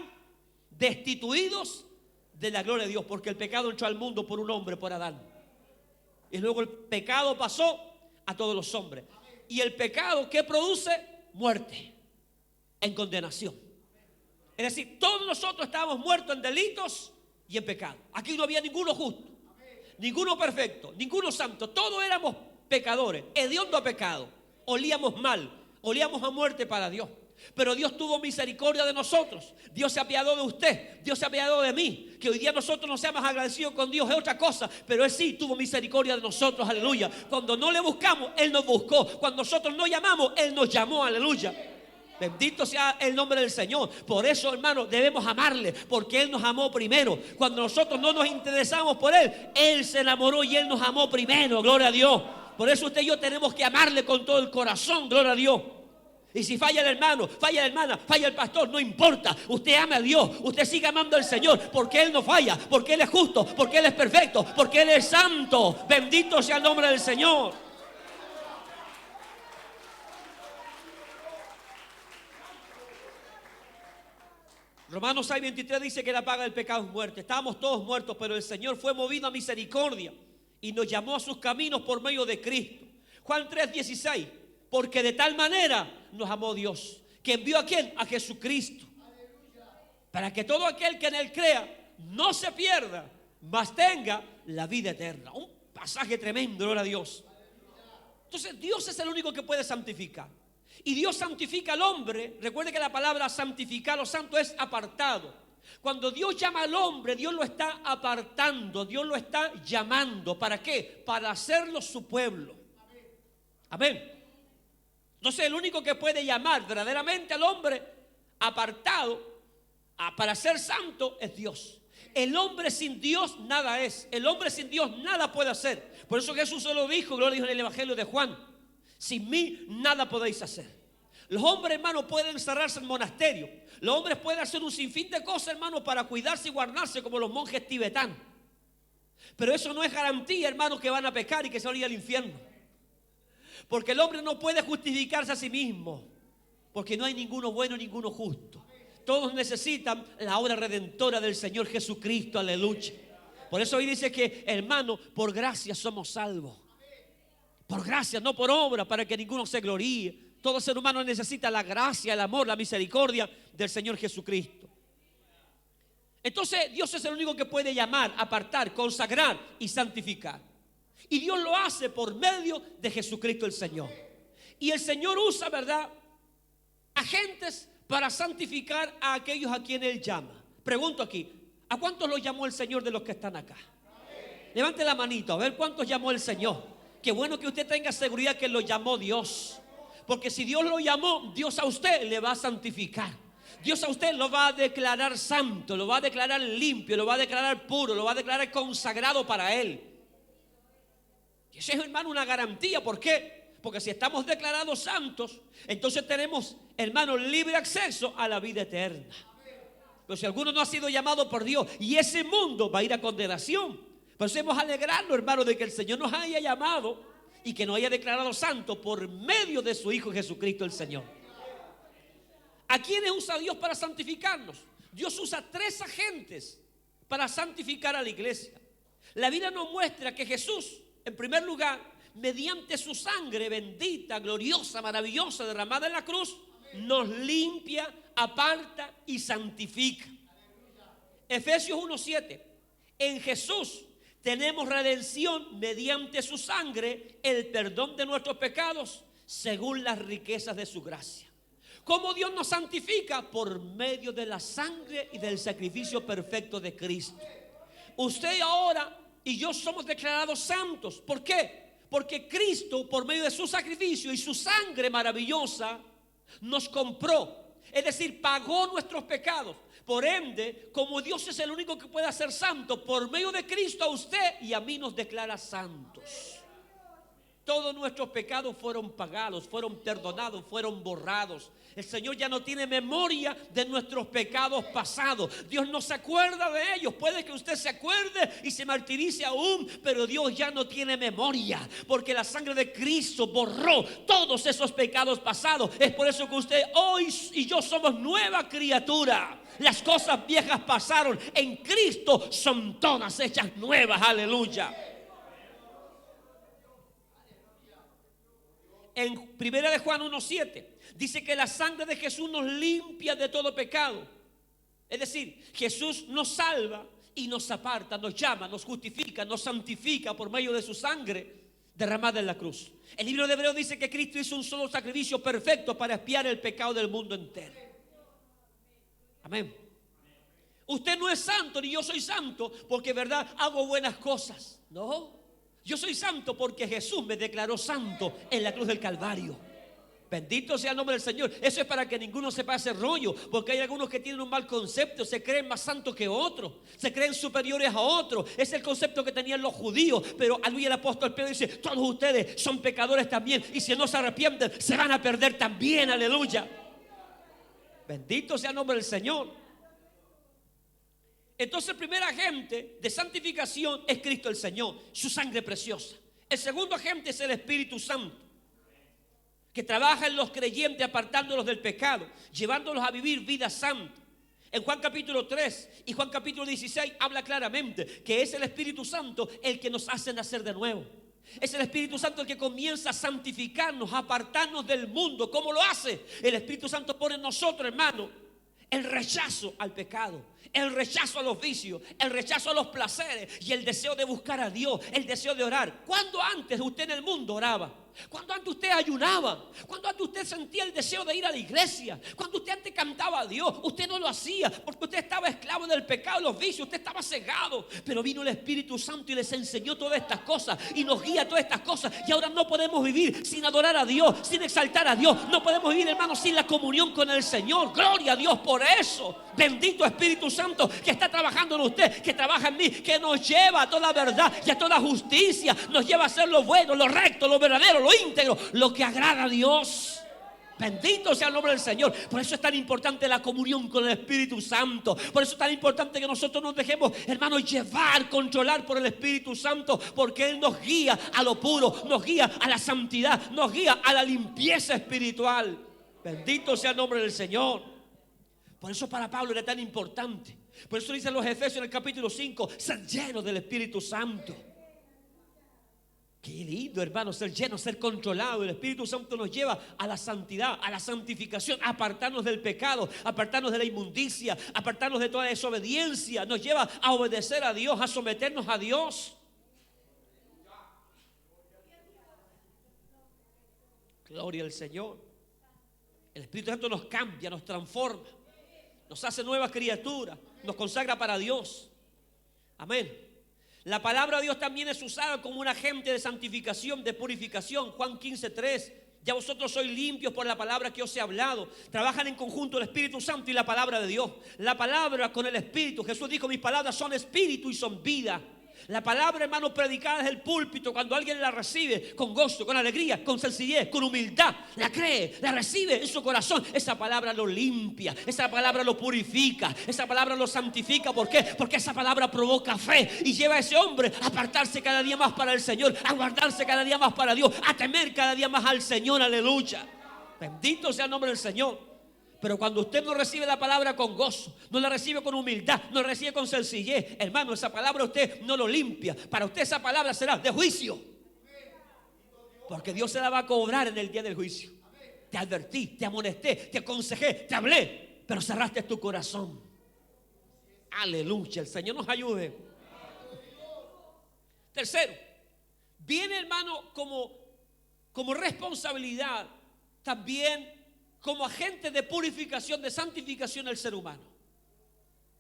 destituidos de la gloria de Dios, porque el pecado entró al mundo por un hombre, por Adán. Y luego el pecado pasó a todos los hombres. Y el pecado, ¿qué produce? Muerte, en condenación. Es decir, todos nosotros estábamos muertos en delitos y en pecado. Aquí no había ninguno justo, ninguno perfecto, ninguno santo. Todos éramos pecadores, hediondo a pecado. Olíamos mal, olíamos a muerte para Dios. Pero Dios tuvo misericordia de nosotros. Dios se apiadó de usted, Dios se apiadó de mí. Que hoy día nosotros no seamos agradecidos con Dios es otra cosa, pero Él sí tuvo misericordia de nosotros, aleluya. Cuando no le buscamos, Él nos buscó. Cuando nosotros no llamamos, Él nos llamó, aleluya. Bendito sea el nombre del Señor. Por eso, hermano, debemos amarle, porque Él nos amó primero. Cuando nosotros no nos interesamos por Él, Él se enamoró y Él nos amó primero, gloria a Dios. Por eso usted y yo tenemos que amarle con todo el corazón, gloria a Dios. Y si falla el hermano, falla la hermana, falla el pastor, no importa. Usted ama a Dios, usted sigue amando al Señor, porque Él no falla, porque Él es justo, porque Él es perfecto, porque Él es santo. Bendito sea el nombre del Señor. Romanos 6:23 dice que la paga del pecado es muerte. Estábamos todos muertos, pero el Señor fue movido a misericordia y nos llamó a sus caminos por medio de Cristo. Juan 3:16, porque de tal manera nos amó Dios, que envió a ¿quién? A Jesucristo, para que todo aquel que en Él crea no se pierda, mas tenga la vida eterna. Un pasaje tremendo, gloria a Dios. Entonces Dios es el único que puede santificar. Y Dios santifica al hombre. Recuerde que la palabra santificar o santo es apartado. Cuando Dios llama al hombre, Dios lo está apartando, Dios lo está llamando. ¿Para qué? Para hacerlo su pueblo. Amén. Entonces el único que puede llamar verdaderamente al hombre apartado para ser santo es Dios. El hombre sin Dios nada es. El hombre sin Dios nada puede hacer. Por eso Jesús se lo dijo, gloria a Dios, en el Evangelio de Juan. Sin mí nada podéis hacer. Los hombres, hermano, pueden encerrarse en monasterio. Los hombres pueden hacer un sinfín de cosas, hermano, para cuidarse y guardarse como los monjes tibetanos. Pero eso no es garantía, hermano, que van a pecar y que se van a ir al infierno. Porque el hombre no puede justificarse a sí mismo. Porque no hay ninguno bueno, ninguno justo. Todos necesitan la obra redentora del Señor Jesucristo, aleluya. Por eso hoy dice que, hermano, por gracia somos salvos. Por gracia, no por obra, para que ninguno se gloríe. Todo ser humano necesita la gracia, el amor, la misericordia del Señor Jesucristo. Entonces Dios es el único que puede llamar, apartar, consagrar y santificar. Y Dios lo hace por medio de Jesucristo el Señor. Y el Señor usa, ¿verdad?, agentes para santificar a aquellos a quienes Él llama. Pregunto aquí, ¿a cuántos los llamó el Señor de los que están acá? Levante la manito, a ver cuántos llamó el Señor. Qué bueno que usted tenga seguridad que lo llamó Dios. Porque si Dios lo llamó, Dios a usted le va a santificar. Dios a usted lo va a declarar santo, lo va a declarar limpio, lo va a declarar puro, lo va a declarar consagrado para Él. Y eso es, hermano, una garantía. ¿Por qué? Porque si estamos declarados santos, entonces tenemos, hermano, libre acceso a la vida eterna. Pero si alguno no ha sido llamado por Dios, y ese mundo va a ir a condenación. Por eso hemos alegrarnos, hermano, de que el Señor nos haya llamado y que nos haya declarado santos por medio de su Hijo Jesucristo el Señor. ¿A quiénes usa Dios para santificarnos? Dios usa 3 agentes para santificar a la iglesia. La Biblia nos muestra que Jesús, en primer lugar, mediante su sangre bendita, gloriosa, maravillosa, derramada en la cruz, nos limpia, aparta y santifica. Efesios 1:7. En Jesús tenemos redención mediante su sangre, el perdón de nuestros pecados, según las riquezas de su gracia. ¿Cómo Dios nos santifica? Por medio de la sangre y del sacrificio perfecto de Cristo. Usted ahora y yo somos declarados santos. ¿Por qué? Porque Cristo, por medio de su sacrificio y su sangre maravillosa, nos compró. Es decir, pagó nuestros pecados. Por ende, como Dios es el único que puede hacer santo, por medio de Cristo a usted y a mí nos declara santos. Todos nuestros pecados fueron pagados, fueron perdonados, fueron borrados. El Señor ya no tiene memoria de nuestros pecados pasados. Dios no se acuerda de ellos. Puede que usted se acuerde y se martirice aún, pero Dios ya no tiene memoria, porque la sangre de Cristo borró todos esos pecados pasados. Es por eso que usted hoy y yo somos nueva criatura. Las cosas viejas pasaron, en Cristo son todas hechas nuevas. Aleluya. En 1 de Juan 1:7 dice que la sangre de Jesús nos limpia de todo pecado. Es decir, Jesús nos salva y nos aparta, nos llama, nos justifica, nos santifica por medio de su sangre derramada en la cruz. El libro de Hebreos dice que Cristo hizo un solo sacrificio perfecto para expiar el pecado del mundo entero. Amén. Usted no es santo ni yo soy santo porque, verdad, hago buenas cosas. No. Yo soy santo porque Jesús me declaró santo en la cruz del Calvario. Bendito sea el nombre del Señor. Eso es para que ninguno se pase rollo, porque hay algunos que tienen un mal concepto, se creen más santos que otros, se creen superiores a otros. Es el concepto que tenían los judíos. Pero aleluya, el apóstol Pedro dice: todos ustedes son pecadores también, y si no se arrepienten se van a perder también. Aleluya. Bendito sea el nombre del Señor. Entonces el primer agente de santificación es Cristo el Señor, su sangre preciosa. El segundo agente es el Espíritu Santo, que trabaja en los creyentes apartándolos del pecado, llevándolos a vivir vida santa. En Juan capítulo 3 y Juan capítulo 16 habla claramente que es el Espíritu Santo el que nos hace nacer de nuevo. Es el Espíritu Santo el que comienza a santificarnos, a apartarnos del mundo. ¿Cómo lo hace? El Espíritu Santo pone en nosotros, hermano, el rechazo al pecado, el rechazo a los vicios, el rechazo a los placeres y el deseo de buscar a Dios, el deseo de orar. ¿Cuándo antes usted en el mundo oraba? Cuando antes usted ayunaba, cuando antes usted sentía el deseo de ir a la iglesia, cuando usted antes cantaba a Dios, usted no lo hacía porque usted estaba esclavo del pecado, los vicios, usted estaba cegado. Pero vino el Espíritu Santo y les enseñó todas estas cosas y nos guía todas estas cosas. Y ahora no podemos vivir sin adorar a Dios, sin exaltar a Dios. No podemos vivir, hermanos, sin la comunión con el Señor. Gloria a Dios por eso. Bendito Espíritu Santo que está trabajando en usted, que trabaja en mí, que nos lleva a toda verdad y a toda justicia. Nos lleva a hacer lo bueno, lo recto, lo verdadero, lo íntegro, lo que agrada a Dios. Bendito sea el nombre del Señor. Por eso es tan importante la comunión con el Espíritu Santo. Por eso es tan importante que nosotros nos dejemos, hermanos, llevar, controlar por el Espíritu Santo. Porque Él nos guía a lo puro, nos guía a la santidad, nos guía a la limpieza espiritual. Bendito sea el nombre del Señor. Por eso para Pablo era tan importante. Por eso dicen los Efesios en el capítulo 5, ser llenos del Espíritu Santo. Qué lindo, hermano, ser lleno, ser controlado. El Espíritu Santo nos lleva a la santidad, a la santificación, a apartarnos del pecado, a apartarnos de la inmundicia, a apartarnos de toda desobediencia. Nos lleva a obedecer a Dios, a someternos a Dios. Gloria al Señor. El Espíritu Santo nos cambia, nos transforma, nos hace nuevas criaturas, nos consagra para Dios. Amén. La palabra de Dios también es usada como un agente de santificación, de purificación. Juan 15:3. Ya vosotros sois limpios por la palabra que os he hablado. Trabajan en conjunto el Espíritu Santo y la palabra de Dios. La palabra con el Espíritu. Jesús dijo, mis palabras son espíritu y son vida. La palabra, hermano, predicada desde el púlpito, cuando alguien la recibe con gozo, con alegría, con sencillez, con humildad, la cree, la recibe en su corazón, esa palabra lo limpia, esa palabra lo purifica, esa palabra lo santifica. ¿Por qué? Porque esa palabra provoca fe y lleva a ese hombre a apartarse cada día más para el Señor, a guardarse cada día más para Dios, a temer cada día más al Señor. Aleluya. Bendito sea el nombre del Señor. Pero cuando usted no recibe la palabra con gozo, no la recibe con humildad, no la recibe con sencillez, hermano, esa palabra usted no lo limpia. Para usted esa palabra será de juicio. Porque Dios se la va a cobrar en el día del juicio. Te advertí, te amonesté, te aconsejé, te hablé, pero cerraste tu corazón. Aleluya, el Señor nos ayude. Tercero, viene, hermano, como responsabilidad también como agente de purificación, de santificación del ser humano.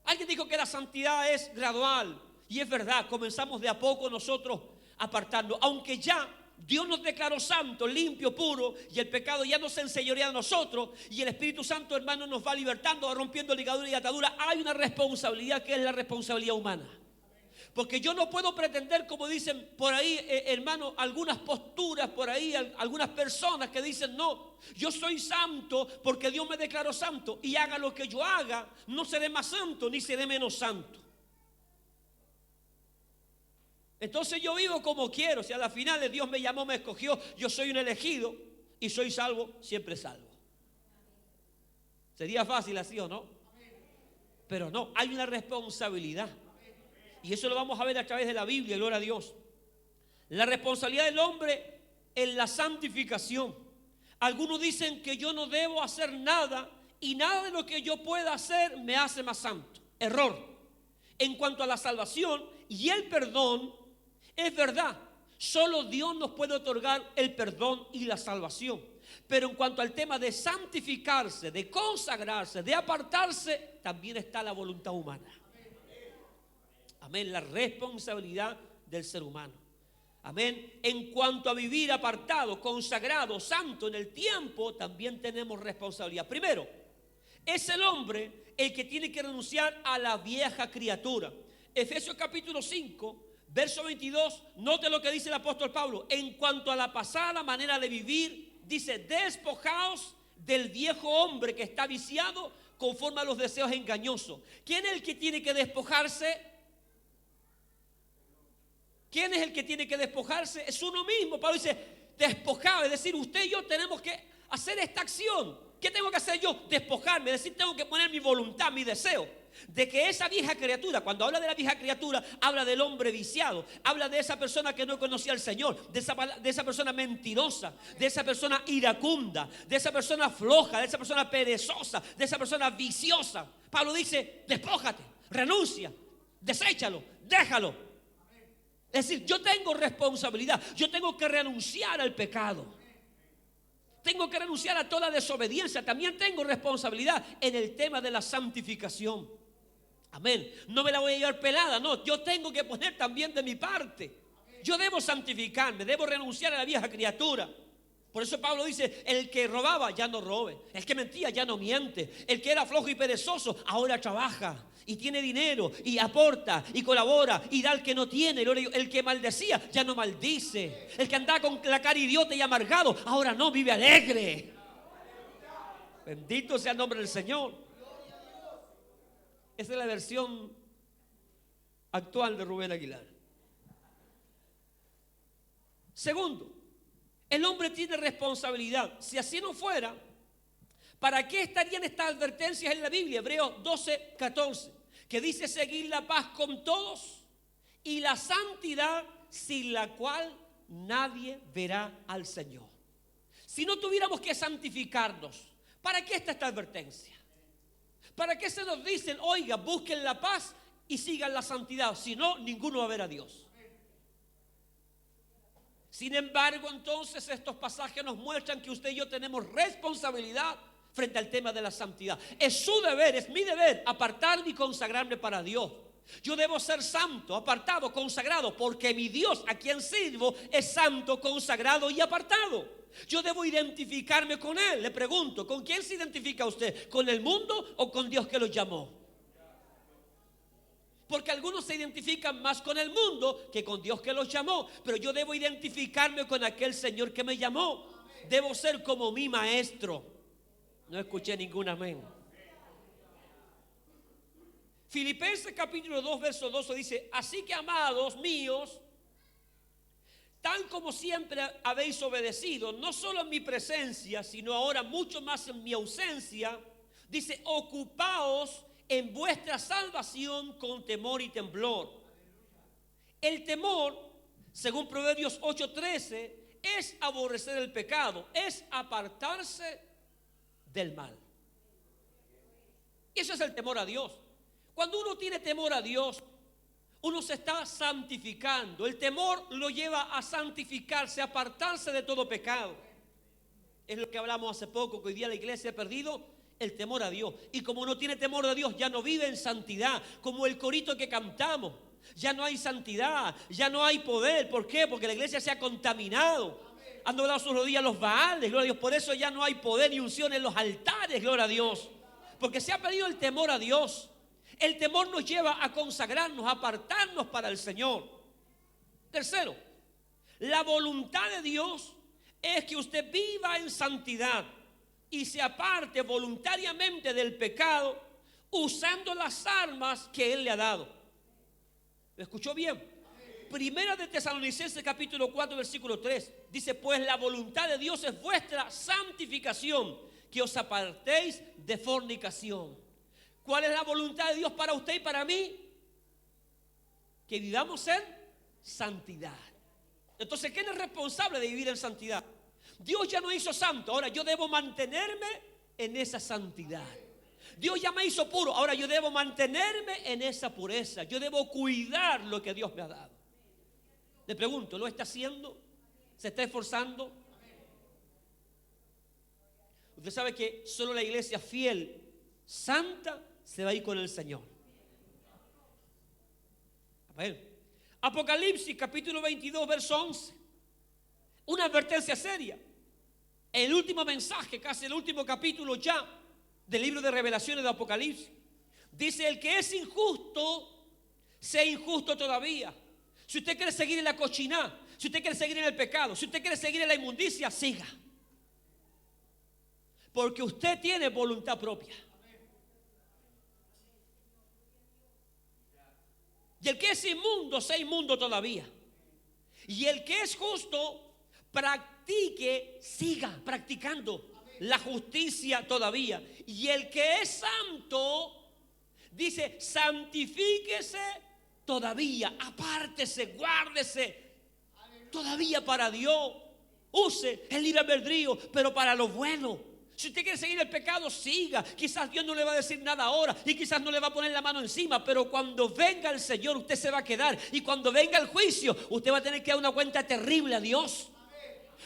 Alguien dijo que la santidad es gradual, y es verdad, comenzamos de a poco nosotros a apartarnos, aunque ya Dios nos declaró santo, limpio, puro, y el pecado ya no se enseñorea de nosotros, y el Espíritu Santo, hermano, nos va libertando, rompiendo ligaduras y ataduras. Hay una responsabilidad que es la responsabilidad humana. Porque yo no puedo pretender, como dicen por ahí, hermano, algunas posturas por ahí, algunas personas que dicen, no, yo soy santo porque Dios me declaró santo, y haga lo que yo haga, no seré más santo ni seré menos santo. Entonces yo vivo como quiero. Si a la final Dios me llamó, me escogió, yo soy un elegido y soy salvo, siempre salvo. Sería fácil así, ¿o no? Pero no, hay una responsabilidad. Y eso lo vamos a ver a través de la Biblia, gloria a Dios. La responsabilidad del hombre en la santificación. Algunos dicen que yo no debo hacer nada y nada de lo que yo pueda hacer me hace más santo. Error. En cuanto a la salvación y el perdón, es verdad, solo Dios nos puede otorgar el perdón y la salvación. Pero en cuanto al tema de santificarse, de consagrarse, de apartarse, también está la voluntad humana. Amén, la responsabilidad del ser humano. Amén. En cuanto a vivir apartado, consagrado, santo en el tiempo, también tenemos responsabilidad. Primero, es el hombre el que tiene que renunciar a la vieja criatura. Efesios capítulo 5, verso 22, note lo que dice el apóstol Pablo. En cuanto a la pasada manera de vivir, dice, despojaos del viejo hombre que está viciado conforme a los deseos engañosos. ¿Quién es el que tiene que despojarse? ¿Quién es el que tiene que despojarse? Es uno mismo. Pablo dice, despojado, es decir, usted y yo tenemos que hacer esta acción. ¿Qué tengo que hacer yo? Despojarme, es decir, tengo que poner mi voluntad, mi deseo, de que esa vieja criatura, cuando habla de la vieja criatura, habla del hombre viciado, habla de esa persona que no conocía al Señor, de esa persona mentirosa, de esa persona iracunda, de esa persona floja, de esa persona perezosa, de esa persona viciosa. Pablo dice, despójate, renuncia, deséchalo, déjalo. Es decir, yo tengo responsabilidad, yo tengo que renunciar al pecado, tengo que renunciar a toda desobediencia, también tengo responsabilidad en el tema de la santificación. Amén. No me la voy a llevar pelada, no, yo tengo que poner también de mi parte. Yo debo santificarme, debo renunciar a la vieja criatura. Por eso Pablo dice, el que robaba ya no robe, el que mentía ya no miente, el que era flojo y perezoso ahora trabaja y tiene dinero y aporta y colabora y da al que no tiene. El que maldecía ya no maldice, el que andaba con la cara idiota y amargado ahora no, vive alegre. Bendito sea el nombre del Señor. Esa es la versión actual de Rubén Aguilar. Segundo, el hombre tiene responsabilidad. Si así no fuera, ¿para qué estarían estas advertencias en la Biblia? Hebreos 12:14, que dice seguir la paz con todos y la santidad, sin la cual nadie verá al Señor. Si no tuviéramos que santificarnos, ¿para qué está esta advertencia? ¿Para qué se nos dicen, oiga, busquen la paz y sigan la santidad? Si no, ninguno va a ver a Dios. Sin embargo, entonces estos pasajes nos muestran que usted y yo tenemos responsabilidad frente al tema de la santidad. Es su deber, es mi deber apartarme y consagrarme para Dios. Yo debo ser santo, apartado, consagrado, porque mi Dios a quien sirvo es santo, consagrado y apartado. Yo debo identificarme con Él. Le pregunto, ¿con quién se identifica usted? ¿Con el mundo o con Dios que lo llamó? Porque algunos se identifican más con el mundo que con Dios que los llamó. Pero yo debo identificarme con aquel Señor que me llamó. Debo ser como mi maestro. No escuché ningún amén. Filipenses capítulo 2 verso 12 dice: así que, amados míos, tal como siempre habéis obedecido, no solo en mi presencia, sino ahora mucho más en mi ausencia, dice, ocupaos en vuestra salvación con temor y temblor. El temor, según Proverbios 8:13, es aborrecer el pecado, es apartarse del mal. Y eso es el temor a Dios. Cuando uno tiene temor a Dios, uno se está santificando. El temor lo lleva a santificarse, a apartarse de todo pecado. Es lo que hablamos hace poco, que hoy día la iglesia ha perdido el temor a Dios. Y como uno tiene temor a Dios, ya no vive en santidad. Como el corito que cantamos, ya no hay santidad, ya no hay poder. ¿Por qué? Porque la iglesia se ha contaminado. Han doblado sus rodillas los baales, gloria a Dios. Por eso ya no hay poder ni unción en los altares, gloria a Dios. Porque se ha perdido el temor a Dios. El temor nos lleva a consagrarnos, a apartarnos para el Señor. Tercero, la voluntad de Dios es que usted viva en santidad y se aparte voluntariamente del pecado usando las armas que Él le ha dado. ¿Me escuchó bien? Primera de Tesalonicenses capítulo 4 versículo 3 dice: pues la voluntad de Dios es vuestra santificación, que os apartéis de fornicación. ¿Cuál es la voluntad de Dios para usted y para mí? Que vivamos en santidad. Entonces, ¿quién es responsable de vivir en santidad? Dios ya no hizo santo, ahora yo debo mantenerme en esa santidad. Dios ya me hizo puro, ahora yo debo mantenerme en esa pureza. Yo debo cuidar lo que Dios me ha dado. Le pregunto, ¿lo está haciendo? ¿Se está esforzando? Usted sabe que solo la iglesia fiel, santa, se va a ir con el Señor. A ver, Apocalipsis capítulo 22 verso 11. Una advertencia seria. El último mensaje, casi el último capítulo ya del libro de Revelaciones de Apocalipsis. Dice: el que es injusto, sea injusto todavía. Si usted quiere seguir en la cochina, si usted quiere seguir en el pecado, si usted quiere seguir en la inmundicia, siga. Porque usted tiene voluntad propia. Y el que es inmundo, sea inmundo todavía. Y el que es justo, practique, siga practicando la justicia todavía. Y el que es santo, dice, santifíquese todavía, apártese, guárdese todavía para Dios. Use el libre albedrío, pero para lo bueno. Si usted quiere seguir el pecado, siga. Quizás Dios no le va a decir nada ahora y quizás no le va a poner la mano encima, pero cuando venga el Señor, usted se va a quedar. Y cuando venga el juicio, usted va a tener que dar una cuenta terrible a Dios.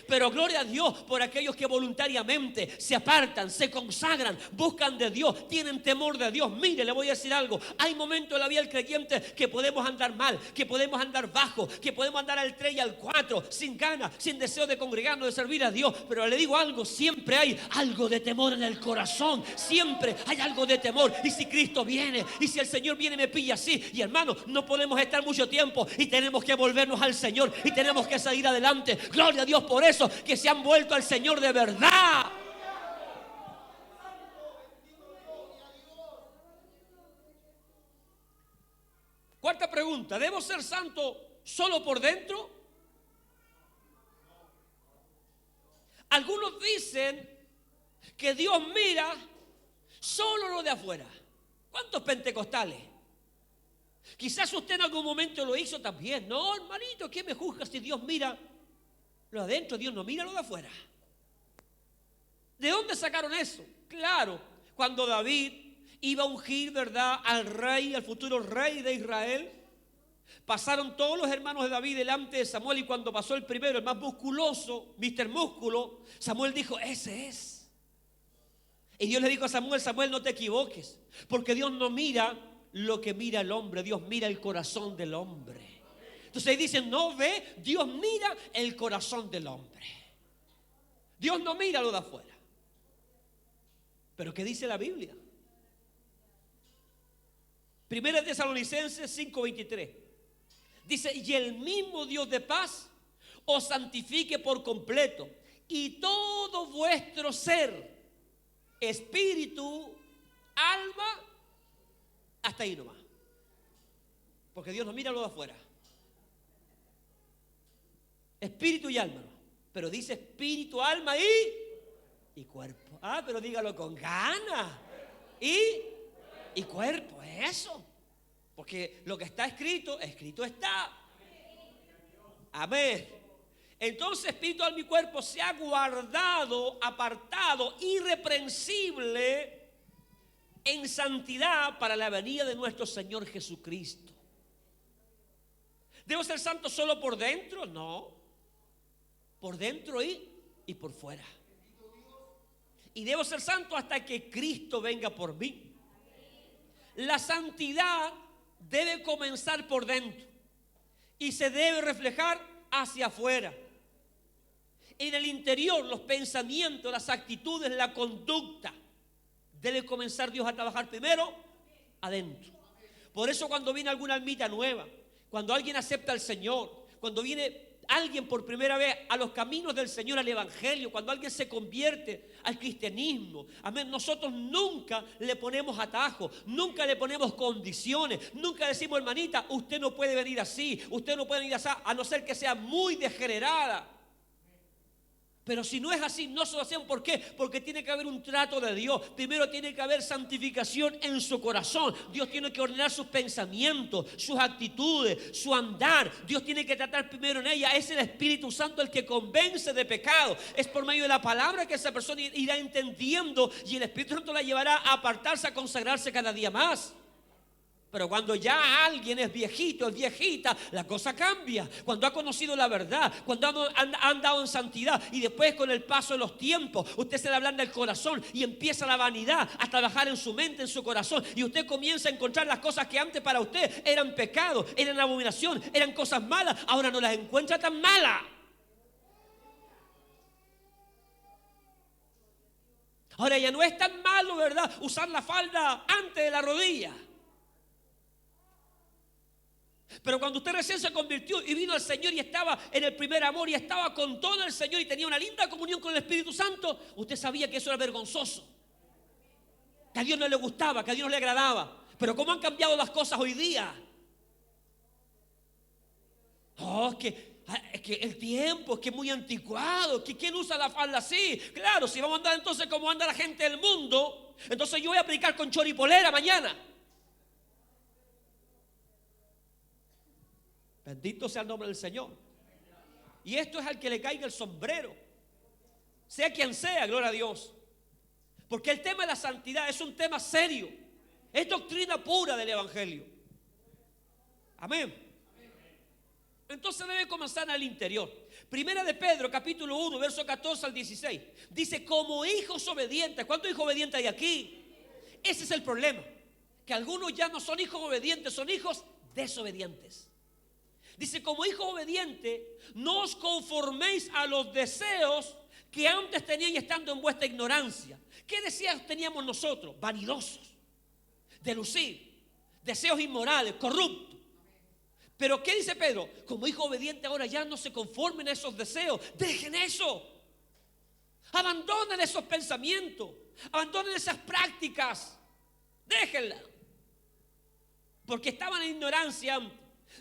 Pero gloria a Dios por aquellos que voluntariamente se apartan, se consagran, buscan de Dios, tienen temor de Dios. Mire, le voy a decir algo. Hay momentos en la vida del creyente que podemos andar mal, que podemos andar bajo, que podemos andar al 3 y al 4, sin ganas, sin deseo de congregarnos, de servir a Dios. Pero le digo algo, siempre hay algo de temor en el corazón. Siempre hay algo de temor. Y si Cristo viene, y si el Señor viene y me pilla así, y hermano, no podemos estar mucho tiempo y tenemos que volvernos al Señor y tenemos que salir adelante. Gloria a Dios por eso, que se han vuelto al Señor de verdad. Cuarta pregunta, ¿debo ser santo solo por dentro? Algunos dicen que Dios mira solo lo de afuera. ¿Cuántos pentecostales? Quizás usted en algún momento lo hizo también. No, hermanito, ¿qué me juzga si Dios mira lo de adentro? Dios no mira lo de afuera. ¿De dónde sacaron eso? Claro, cuando David iba a ungir, ¿verdad?, al rey, al futuro rey de Israel, pasaron todos los hermanos de David delante de Samuel, y cuando pasó el primero, el más musculoso, Mr. Músculo, Samuel dijo, ese es. Y Dios le dijo a Samuel, Samuel, no te equivoques, porque Dios no mira lo que mira el hombre, Dios mira el corazón del hombre. Entonces ahí dicen, no ve, Dios mira el corazón del hombre. Dios no mira lo de afuera. Pero ¿qué dice la Biblia? Primera Tesalonicenses 5:23. Dice, y el mismo Dios de paz os santifique por completo, y todo vuestro ser, espíritu, alma, hasta ahí nomás. Porque Dios no mira lo de afuera. Espíritu y alma, ¿no? Pero dice espíritu, alma y cuerpo. Ah, pero dígalo con ganas. Y cuerpo, eso. Porque lo que está escrito, escrito está. Amén. Entonces espíritu, alma y cuerpo se ha guardado, apartado, irreprensible en santidad para la venida de nuestro Señor Jesucristo. ¿Debo ser santo solo por dentro? No. Por dentro y por fuera. Y debo ser santo hasta que Cristo venga por mí. La santidad debe comenzar por dentro y se debe reflejar hacia afuera. En el interior, los pensamientos, las actitudes, la conducta, debe comenzar Dios a trabajar primero adentro. Por eso cuando viene alguna almita nueva, cuando alguien acepta al Señor, cuando viene alguien por primera vez a los caminos del Señor, al Evangelio, cuando alguien se convierte al cristianismo, amén, nosotros nunca le ponemos atajos, nunca le ponemos condiciones, nunca decimos, hermanita, usted no puede venir así, usted no puede venir así, a no ser que sea muy degenerada. Pero si no es así, no se lo hacen. ¿Por qué? Porque tiene que haber un trato de Dios. Primero tiene que haber santificación en su corazón. Dios tiene que ordenar sus pensamientos, sus actitudes, su andar. Dios tiene que tratar primero en ella. Es el Espíritu Santo el que convence de pecado. Es por medio de la palabra que esa persona irá entendiendo, y el Espíritu Santo la llevará a apartarse, a consagrarse cada día más. Pero cuando ya alguien es viejito, es viejita, la cosa cambia. Cuando ha conocido la verdad, cuando ha andado en santidad, y después con el paso de los tiempos, usted se le ablanda el corazón y empieza la vanidad a trabajar en su mente, en su corazón, y usted comienza a encontrar las cosas que antes para usted eran pecado, eran abominación, eran cosas malas, ahora no las encuentra tan malas. Ahora ya no es tan malo, ¿verdad?, usar la falda antes de la rodilla. Pero cuando usted recién se convirtió y vino al Señor y estaba en el primer amor y estaba con todo el Señor y tenía una linda comunión con el Espíritu Santo, usted sabía que eso era vergonzoso, que a Dios no le gustaba, que a Dios no le agradaba. Pero ¿cómo han cambiado las cosas hoy día? Oh, es que el tiempo es que es muy anticuado, que ¿quién usa la falda así? Claro, si vamos a andar entonces como anda la gente del mundo, entonces yo voy a predicar con choripolera mañana. Bendito sea el nombre del Señor. Y esto es al que le caiga el sombrero, sea quien sea, gloria a Dios. Porque el tema de la santidad es un tema serio, es doctrina pura del Evangelio. Amén. Entonces debe comenzar al interior. Primera de Pedro, capítulo 1, verso 14 al 16. Dice, como hijos obedientes. ¿Cuántos hijos obedientes hay aquí? Ese es el problema, que algunos ya no son hijos obedientes, son hijos desobedientes. Dice, como hijos obedientes, no os conforméis a los deseos que antes teníais estando en vuestra ignorancia. ¿Qué deseos teníamos nosotros? Vanidosos, de lucir, deseos inmorales, corruptos. Pero ¿qué dice Pedro? Como hijos obedientes ahora ya no se conformen a esos deseos. Dejen eso. Abandonen esos pensamientos. Abandonen esas prácticas. Déjenlas. porque estaban en ignorancia.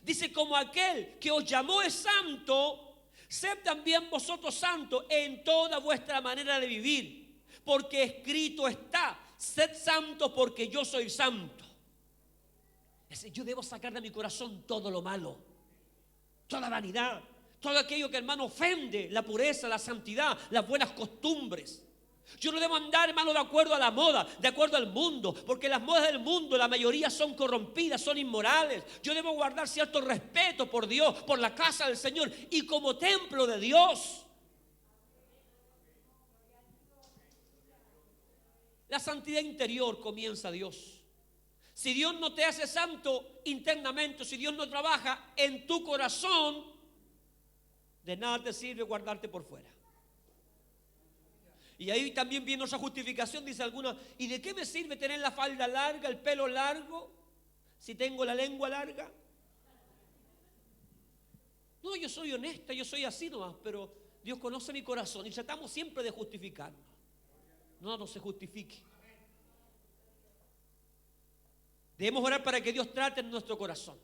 Dice, como aquel que os llamó es santo, sed también vosotros santos en toda vuestra manera de vivir, porque escrito está, sed santos porque yo soy santo. Es decir, yo debo sacar de mi corazón todo lo malo, toda vanidad, todo aquello que, hermano, ofende la pureza, la santidad, las buenas costumbres. Yo no debo andar, hermano, de acuerdo a la moda, de acuerdo al mundo, porque las modas del mundo, la mayoría son corrompidas, son inmorales. Yo debo guardar cierto respeto por Dios, por la casa del Señor y como templo de Dios. La santidad interior comienza Dios. Si Dios no te hace santo internamente, si Dios no trabaja en tu corazón, de nada te sirve guardarte por fuera. Y ahí también viene otra justificación, dice alguna, ¿y de qué me sirve tener la falda larga, el pelo largo, si tengo la lengua larga? No, yo soy honesta, yo soy así nomás, pero Dios conoce mi corazón y tratamos siempre de justificarnos. No se justifique. Debemos orar para que Dios trate en nuestro corazón.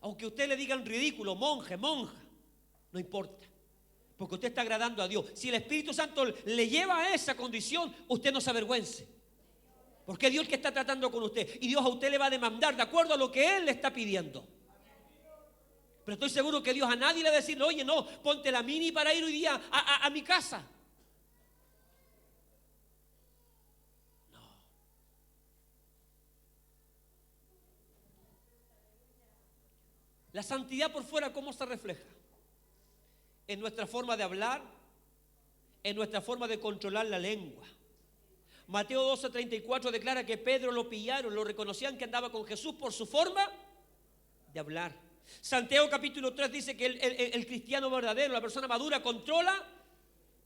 Aunque usted le digan ridículo, monje, monja, no importa. Porque usted está agradando a Dios. Si el Espíritu Santo le lleva a esa condición, usted no se avergüence. Porque es Dios el que está tratando con usted. Y Dios a usted le va a demandar de acuerdo a lo que Él le está pidiendo. Pero estoy seguro que Dios a nadie le va a decir, oye, no, ponte la mini para ir hoy día a mi casa. No. La santidad por fuera, ¿cómo se refleja? En nuestra forma de hablar, en nuestra forma de controlar la lengua. Mateo 12:34 declara que Pedro lo pillaron, lo reconocían que andaba con Jesús por su forma de hablar. Santiago capítulo 3 dice que el cristiano verdadero, la persona madura, controla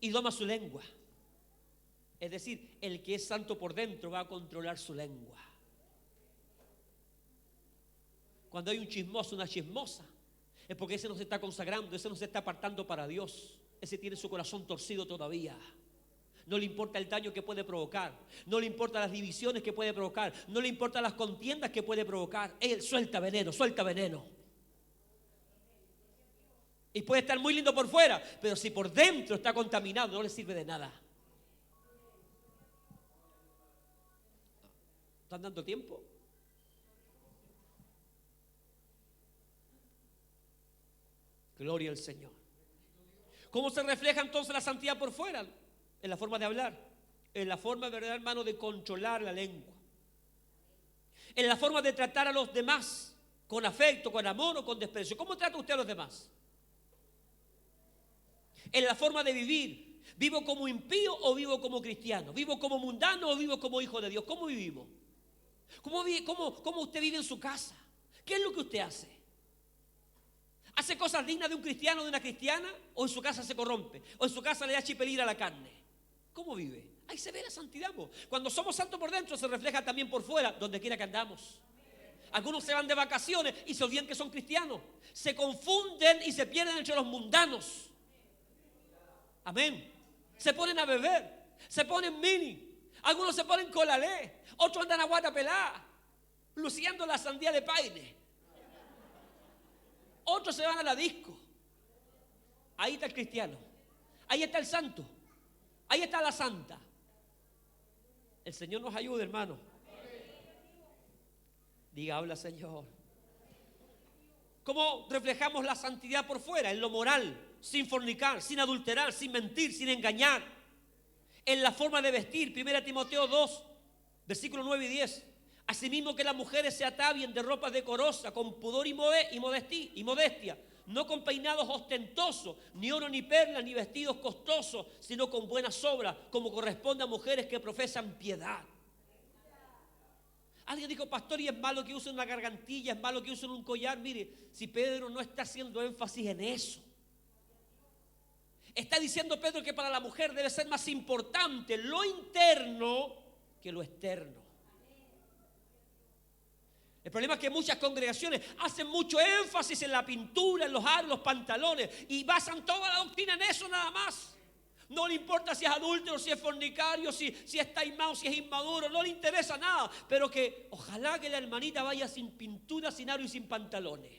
y doma su lengua. Es decir, el que es santo por dentro va a controlar su lengua. Cuando hay un chismoso, una chismosa, es porque ese no se está consagrando, ese no se está apartando para Dios. Ese tiene su corazón torcido todavía. No le importa el daño que puede provocar, no le importa las divisiones que puede provocar, no le importa las contiendas que puede provocar. Él suelta veneno, suelta veneno. Y puede estar muy lindo por fuera, pero si por dentro está contaminado, no le sirve de nada. ¿Están dando tiempo? Gloria al Señor. ¿Cómo se refleja entonces la santidad por fuera? En la forma de hablar, en la forma, verdad, hermano, de controlar la lengua, en la forma de tratar a los demás con afecto, con amor o con desprecio. ¿Cómo trata usted a los demás? En la forma de vivir. ¿Vivo como impío o vivo como cristiano? ¿Vivo como mundano o vivo como hijo de Dios? ¿Cómo vivimos? ¿Cómo usted vive en su casa? ¿Qué es lo que usted hace? ¿Hace cosas dignas de un cristiano o de una cristiana? ¿O en su casa se corrompe? ¿O en su casa le da chipelir a la carne? ¿Cómo vive? Ahí se ve la santidad. Cuando somos santos por dentro, se refleja también por fuera, donde quiera que andamos. Algunos se van de vacaciones y se olvidan que son cristianos. Se confunden y se pierden entre los mundanos. Amén. Se ponen a beber, se ponen mini. Algunos se ponen colalé, otros andan a guata pelada, luciendo la sandía de paine. Otros se van a la disco. Ahí está el cristiano, ahí está el santo, ahí está la santa. El Señor nos ayude, hermano. Diga, habla, Señor. ¿Cómo reflejamos la santidad por fuera? En lo moral, sin fornicar, sin adulterar, sin mentir, sin engañar. En la forma de vestir, 1 Timoteo 2, versículos 9 y 10. Asimismo que las mujeres se atavien de ropas decorosas, con pudor y modestia, no con peinados ostentosos, ni oro ni perlas, ni vestidos costosos, sino con buenas obras, como corresponde a mujeres que profesan piedad. Alguien dijo, pastor, y es malo que usen una gargantilla, es malo que usen un collar. Mire, si Pedro no está haciendo énfasis en eso, está diciendo Pedro que para la mujer debe ser más importante lo interno que lo externo. El problema es que muchas congregaciones hacen mucho énfasis en la pintura, en los aros, los pantalones, y basan toda la doctrina en eso nada más. No le importa si es adúltero, si es fornicario, si es taimado, si es inmaduro. No le interesa nada. Pero que ojalá que la hermanita vaya sin pintura, sin aro y sin pantalones.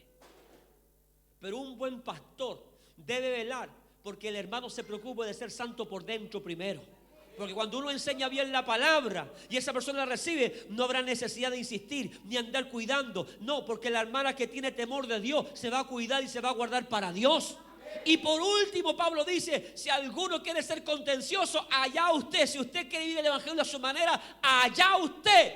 Pero un buen pastor debe velar porque el hermano se preocupe de ser santo por dentro primero. Porque cuando uno enseña bien la palabra y esa persona la recibe, no habrá necesidad de insistir ni andar cuidando. No, porque la hermana que tiene temor de Dios se va a cuidar y se va a guardar para Dios. Y por último, Pablo dice, si alguno quiere ser contencioso, allá usted. Si usted quiere vivir el evangelio a su manera, allá usted.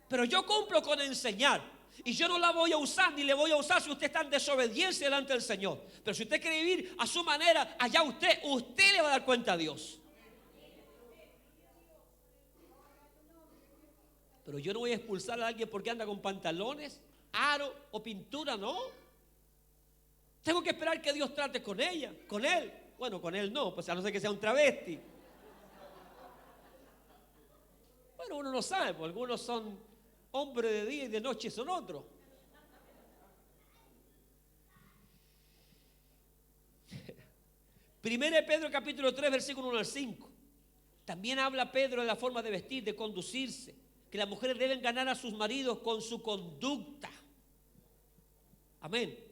Pero yo cumplo con enseñar. Y yo no la voy a usar ni le voy a usar si usted está en desobediencia delante del Señor. Pero si usted quiere vivir a su manera, allá usted le va a dar cuenta a Dios. Pero yo no voy a expulsar a alguien porque anda con pantalones, aro o pintura, no. Tengo que esperar que Dios trate con ella, con él. Bueno, con él no, pues a no ser que sea un travesti. Bueno, uno no sabe, pues algunos son hombres de día y de noche son otros. Primero de Pedro capítulo 3 versículo 1 al 5. También habla Pedro de la forma de vestir, de conducirse, que las mujeres deben ganar a sus maridos con su conducta. Amén.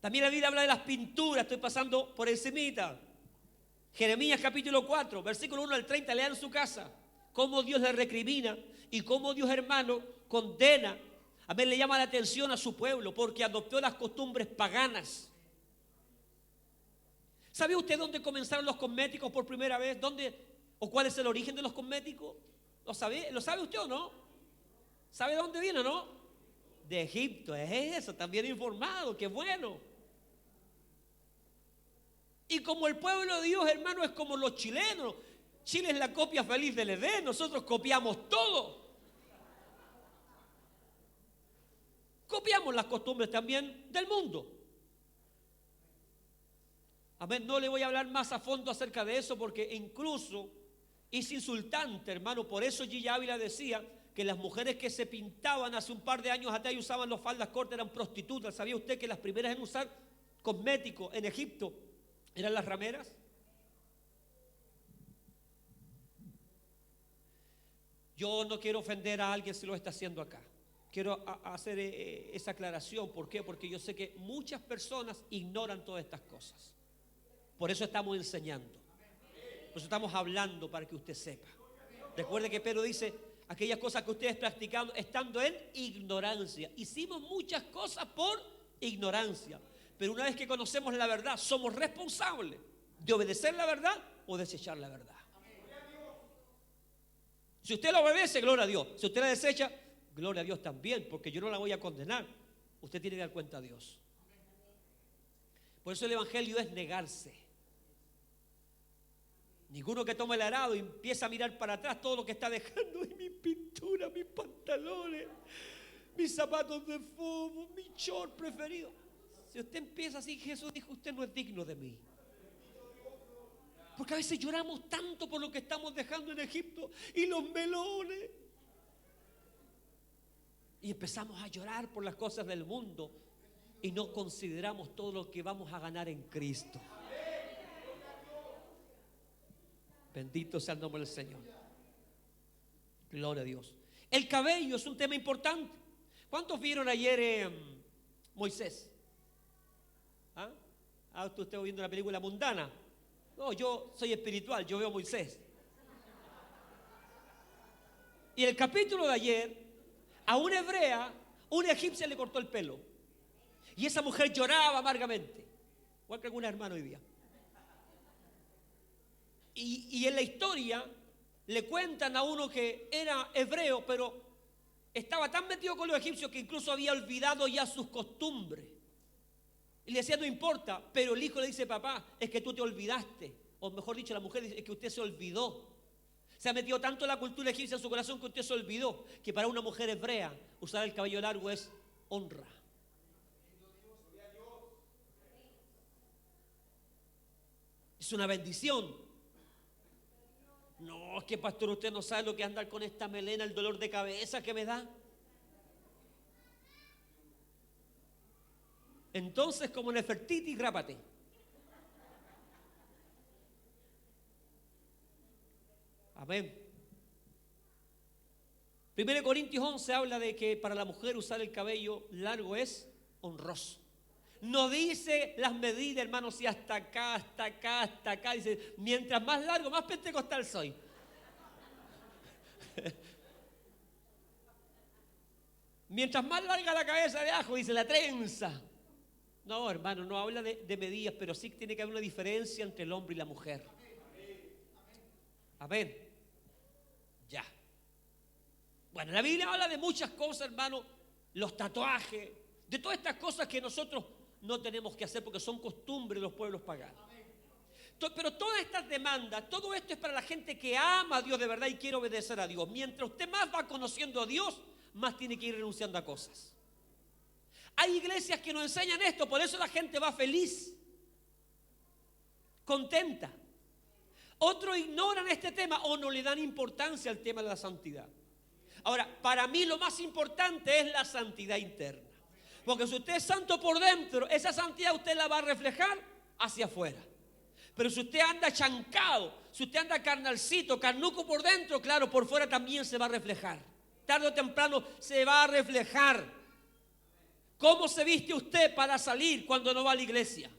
También la Biblia habla de las pinturas, estoy pasando por encimita. Jeremías capítulo 4, versículo 1 al 30, lean en su casa cómo Dios le recrimina y cómo Dios, hermano, condena. Amén, le llama la atención a su pueblo porque adoptó las costumbres paganas. ¿Sabe usted dónde comenzaron los cosméticos por primera vez? ¿Dónde o cuál es el origen de los cosméticos? ¿Lo sabe usted o no? ¿Sabe dónde viene o no? De Egipto, es eso, también informado, qué bueno. Y como el pueblo de Dios, hermano, es como los chilenos. Chile es la copia feliz del Edén, nosotros copiamos todo. Copiamos las costumbres también del mundo. Amén, no le voy a hablar más a fondo acerca de eso porque incluso es insultante, hermano. Por eso Gilla Ávila decía que las mujeres que se pintaban hace un par de años atrás y usaban las faldas cortas eran prostitutas. ¿Sabía usted que las primeras en usar cosméticos en Egipto eran las rameras? Yo no quiero ofender a alguien si lo está haciendo acá. Quiero hacer esa aclaración. ¿Por qué? Porque yo sé que muchas personas ignoran todas estas cosas. Por eso estamos enseñando. Por eso estamos hablando para que usted sepa. Recuerde que Pedro dice, aquellas cosas que ustedes practicaban estando en ignorancia. Hicimos muchas cosas por ignorancia. Pero una vez que conocemos la verdad, somos responsables de obedecer la verdad o desechar la verdad. Si usted la obedece, gloria a Dios. Si usted la desecha, gloria a Dios también, porque yo no la voy a condenar. Usted tiene que dar cuenta a Dios. Por eso el evangelio es negarse. Ninguno que tome el arado y empieza a mirar para atrás todo lo que está dejando, y mi pintura, mis pantalones, mis zapatos de fútbol, mi short preferido. Si usted empieza así, Jesús dijo, usted no es digno de mí. Porque a veces lloramos tanto por lo que estamos dejando en Egipto y los melones. Y empezamos a llorar por las cosas del mundo y no consideramos todo lo que vamos a ganar en Cristo. Bendito sea el nombre del Señor. Gloria a Dios. El cabello es un tema importante. ¿Cuántos vieron ayer Moisés? ¿Usted está viendo la película mundana? No, yo soy espiritual, yo veo a Moisés. Y el capítulo de ayer, a una hebrea, una egipcia le cortó el pelo. Y esa mujer lloraba amargamente. Igual que algún hermano hoy día. Y en la historia le cuentan a uno que era hebreo, pero estaba tan metido con los egipcios que incluso había olvidado ya sus costumbres. Y le decía, no importa, pero el hijo le dice, papá, es que tú te olvidaste. O mejor dicho, la mujer dice, es que usted se olvidó. Se ha metido tanto la cultura egipcia en su corazón que usted se olvidó que para una mujer hebrea usar el cabello largo es honra. Es una bendición. No, es que pastor, usted no sabe lo que es andar con esta melena, el dolor de cabeza que me da. Entonces, como Nefertiti, rápate. Amén. 1 Corintios 11 habla de que para la mujer usar el cabello largo es honroso. No dice las medidas, hermanos, si hasta acá, hasta acá, hasta acá. Dice, mientras más largo, más pentecostal soy. Mientras más larga la cabeza de ajo, dice la trenza. No, hermano, no habla de medidas, pero sí tiene que haber una diferencia entre el hombre y la mujer. Amén. Ya. Bueno, la Biblia habla de muchas cosas, hermano. Los tatuajes, de todas estas cosas que nosotros no tenemos que hacer porque son costumbres de los pueblos paganos. Pero todas estas demandas, todo esto es para la gente que ama a Dios de verdad y quiere obedecer a Dios. Mientras usted más va conociendo a Dios, más tiene que ir renunciando a cosas. Hay iglesias que nos enseñan esto, por eso la gente va feliz, contenta. Otros ignoran este tema o no le dan importancia al tema de la santidad. Ahora, para mí lo más importante es la santidad interna. Porque si usted es santo por dentro, esa santidad usted la va a reflejar hacia afuera. Pero si usted anda chancado, si usted anda carnalcito, carnuco por dentro, claro, por fuera también se va a reflejar. Tarde o temprano se va a reflejar. ¿Cómo se viste usted para salir cuando no va a la iglesia?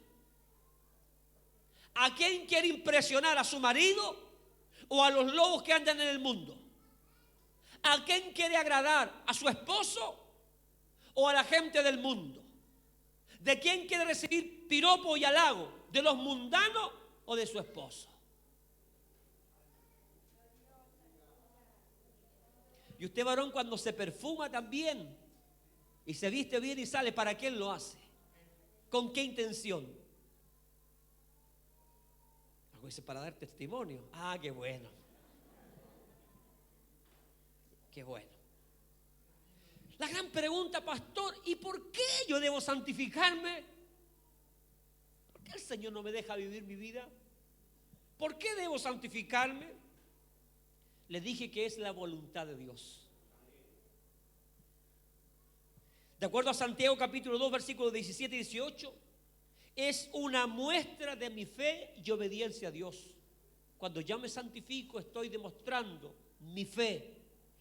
¿A quién quiere impresionar? ¿A su marido o a los lobos que andan en el mundo? ¿A quién quiere agradar? ¿A su esposo o a la gente del mundo? ¿De quién quiere recibir piropo y halago? ¿De los mundanos o de su esposo? Y usted, varón, cuando se perfuma también y se viste bien y sale, ¿para quién lo hace? ¿Con qué intención? Algo dice, para dar testimonio. Ah, qué bueno. Qué bueno. La gran pregunta, pastor, ¿y por qué yo debo santificarme? ¿Por qué el Señor no me deja vivir mi vida? ¿Por qué debo santificarme? Le dije que es la voluntad de Dios. De acuerdo a Santiago capítulo 2, versículos 17 y 18, es una muestra de mi fe y obediencia a Dios. Cuando yo me santifico, estoy demostrando mi fe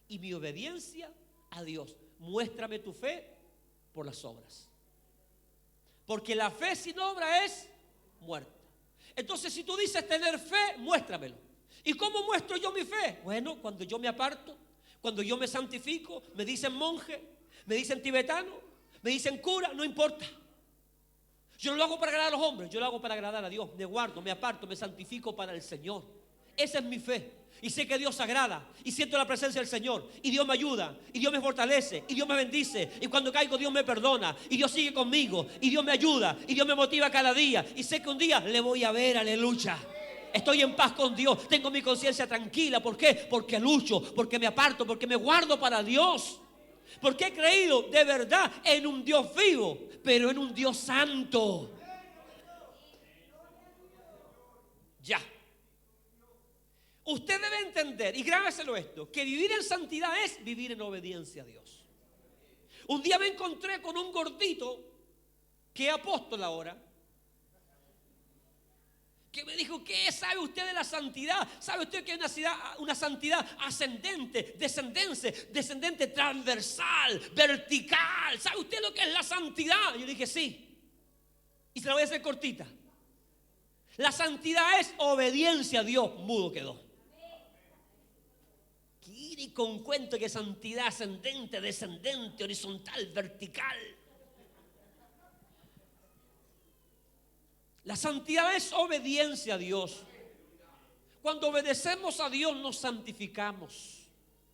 y mi obediencia a Dios. Muéstrame tu fe por las obras. Porque la fe sin obra es muerta. Entonces, si tú dices tener fe, muéstramelo. ¿Y cómo muestro yo mi fe? Bueno, cuando yo me aparto, cuando yo me santifico, me dicen monje, me dicen tibetano, me dicen cura, no importa. Yo no lo hago para agradar a los hombres, yo lo hago para agradar a Dios. Me guardo, me aparto, me santifico para el Señor. Esa es mi fe. Y sé que Dios agrada. Y siento la presencia del Señor. Y Dios me ayuda. Y Dios me fortalece. Y Dios me bendice. Y cuando caigo, Dios me perdona. Y Dios sigue conmigo. Y Dios me ayuda. Y Dios me motiva cada día. Y sé que un día le voy a ver, aleluya. Estoy en paz con Dios. Tengo mi conciencia tranquila. ¿Por qué? Porque lucho. Porque me aparto. Porque me guardo para Dios. Porque he creído de verdad en un Dios vivo. Pero en un Dios santo. Ya. Usted debe entender, y grábeselo esto, que vivir en santidad es vivir en obediencia a Dios. Un día me encontré con un gordito, que es apóstol ahora, que me dijo, ¿qué sabe usted de la santidad? ¿Sabe usted que es una santidad ascendente, descendente, transversal, vertical? ¿Sabe usted lo que es la santidad? Yo dije, sí. Y se la voy a hacer cortita. La santidad es obediencia a Dios. Mudo quedó. Y con cuento que santidad ascendente, descendente, horizontal, vertical. La santidad es obediencia a Dios. Cuando obedecemos a Dios nos santificamos.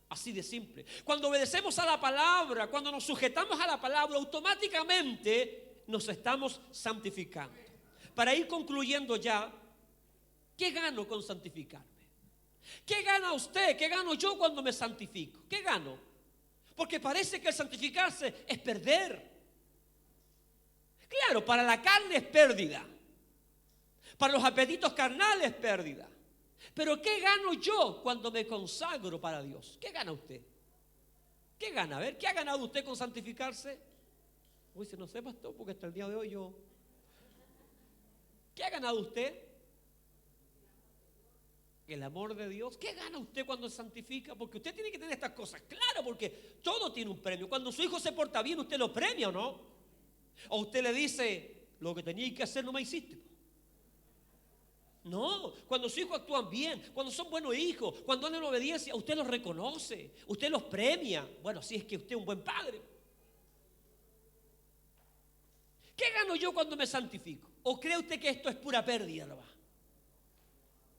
Así de simple. Cuando obedecemos a la palabra, cuando nos sujetamos a la palabra, automáticamente nos estamos santificando. Para ir concluyendo ya, ¿qué gano con santificarme? ¿Qué gana usted? ¿Qué gano yo cuando me santifico? ¿Qué gano? Porque parece que el santificarse es perder. Claro, para la carne es pérdida. Para los apetitos carnales es pérdida. Pero ¿qué gano yo cuando me consagro para Dios? ¿Qué gana usted? ¿Qué gana? A ver, ¿qué ha ganado usted con santificarse? Uy, no sé, pastor, porque hasta el día de hoy yo... ¿Qué ha ganado usted? El amor de Dios. ¿Qué gana usted cuando se santifica? Porque usted tiene que tener estas cosas claras, porque todo tiene un premio. Cuando su hijo se porta bien, usted lo premia, ¿o no? O usted le dice, lo que tenía que hacer no me hiciste. No, cuando sus hijos actúan bien, cuando son buenos hijos, cuando andan en obediencia, usted los reconoce, usted los premia. Bueno, si es que usted es un buen padre. ¿Qué gano yo cuando me santifico? ¿O cree usted que esto es pura pérdida, no va?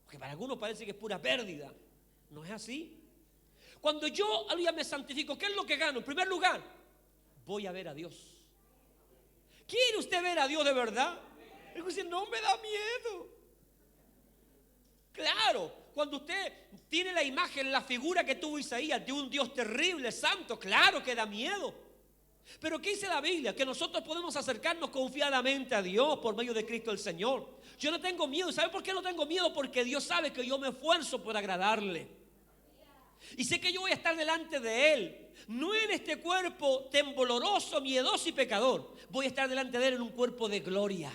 Porque para algunos parece que es pura pérdida. No es así. Cuando yo me santifico, ¿qué es lo que gano? En primer lugar, voy a ver a Dios. ¿Quiere usted ver a Dios de verdad? Él dice, no me da miedo. Claro, cuando usted tiene la imagen, la figura que tuvo Isaías de un Dios terrible, santo, claro que da miedo. Pero ¿qué dice la Biblia? Que nosotros podemos acercarnos confiadamente a Dios por medio de Cristo el Señor. Yo no tengo miedo. ¿Sabe por qué no tengo miedo? Porque Dios sabe que yo me esfuerzo por agradarle. Y sé que yo voy a estar delante de Él. No en este cuerpo tembloroso, miedoso y pecador. Voy a estar delante de Él en un cuerpo de gloria.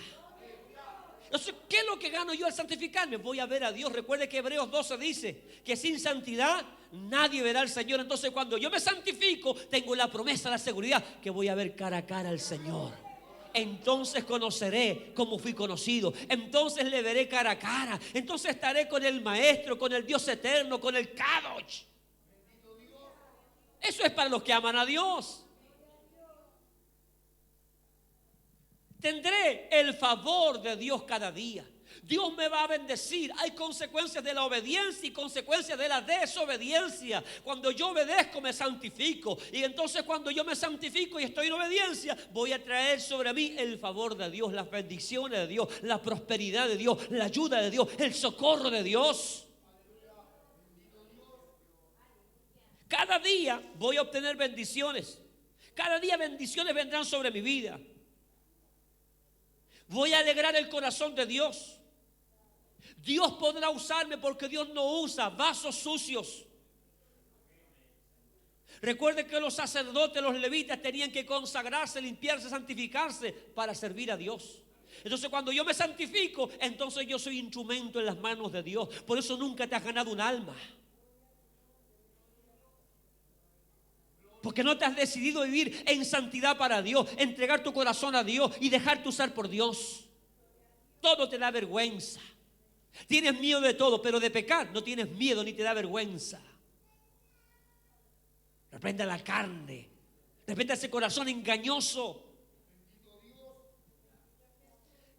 Entonces, ¿qué es lo que gano yo al santificarme? Voy a ver a Dios. Recuerde que Hebreos 12 dice que sin santidad nadie verá al Señor. Entonces, cuando yo me santifico, tengo la promesa, la seguridad que voy a ver cara a cara al Señor. Entonces conoceré como fui conocido. Entonces le veré cara a cara. Entonces estaré con el Maestro, con el Dios eterno, con el Kadosh. Eso es para los que aman a Dios. Tendré el favor de Dios cada día. Dios me va a bendecir. Hay consecuencias de la obediencia y consecuencias de la desobediencia. Cuando yo obedezco me santifico. Y entonces cuando yo me santifico y estoy en obediencia, voy a traer sobre mí el favor de Dios, las bendiciones de Dios, la prosperidad de Dios, la ayuda de Dios, el socorro de Dios. Cada día voy a obtener bendiciones. Cada día bendiciones vendrán sobre mi vida. Voy a alegrar el corazón de Dios. Dios podrá usarme porque Dios no usa vasos sucios. Recuerde que los sacerdotes, los levitas tenían que consagrarse, limpiarse, santificarse para servir a Dios. Entonces cuando yo me santifico, entonces yo soy instrumento en las manos de Dios. Por eso nunca te has ganado un alma. Porque no te has decidido vivir en santidad para Dios, entregar tu corazón a Dios y dejarte usar por Dios. Todo te da vergüenza. Tienes miedo de todo, pero de pecar no tienes miedo ni te da vergüenza. Reprenda la carne. Reprenda ese corazón engañoso.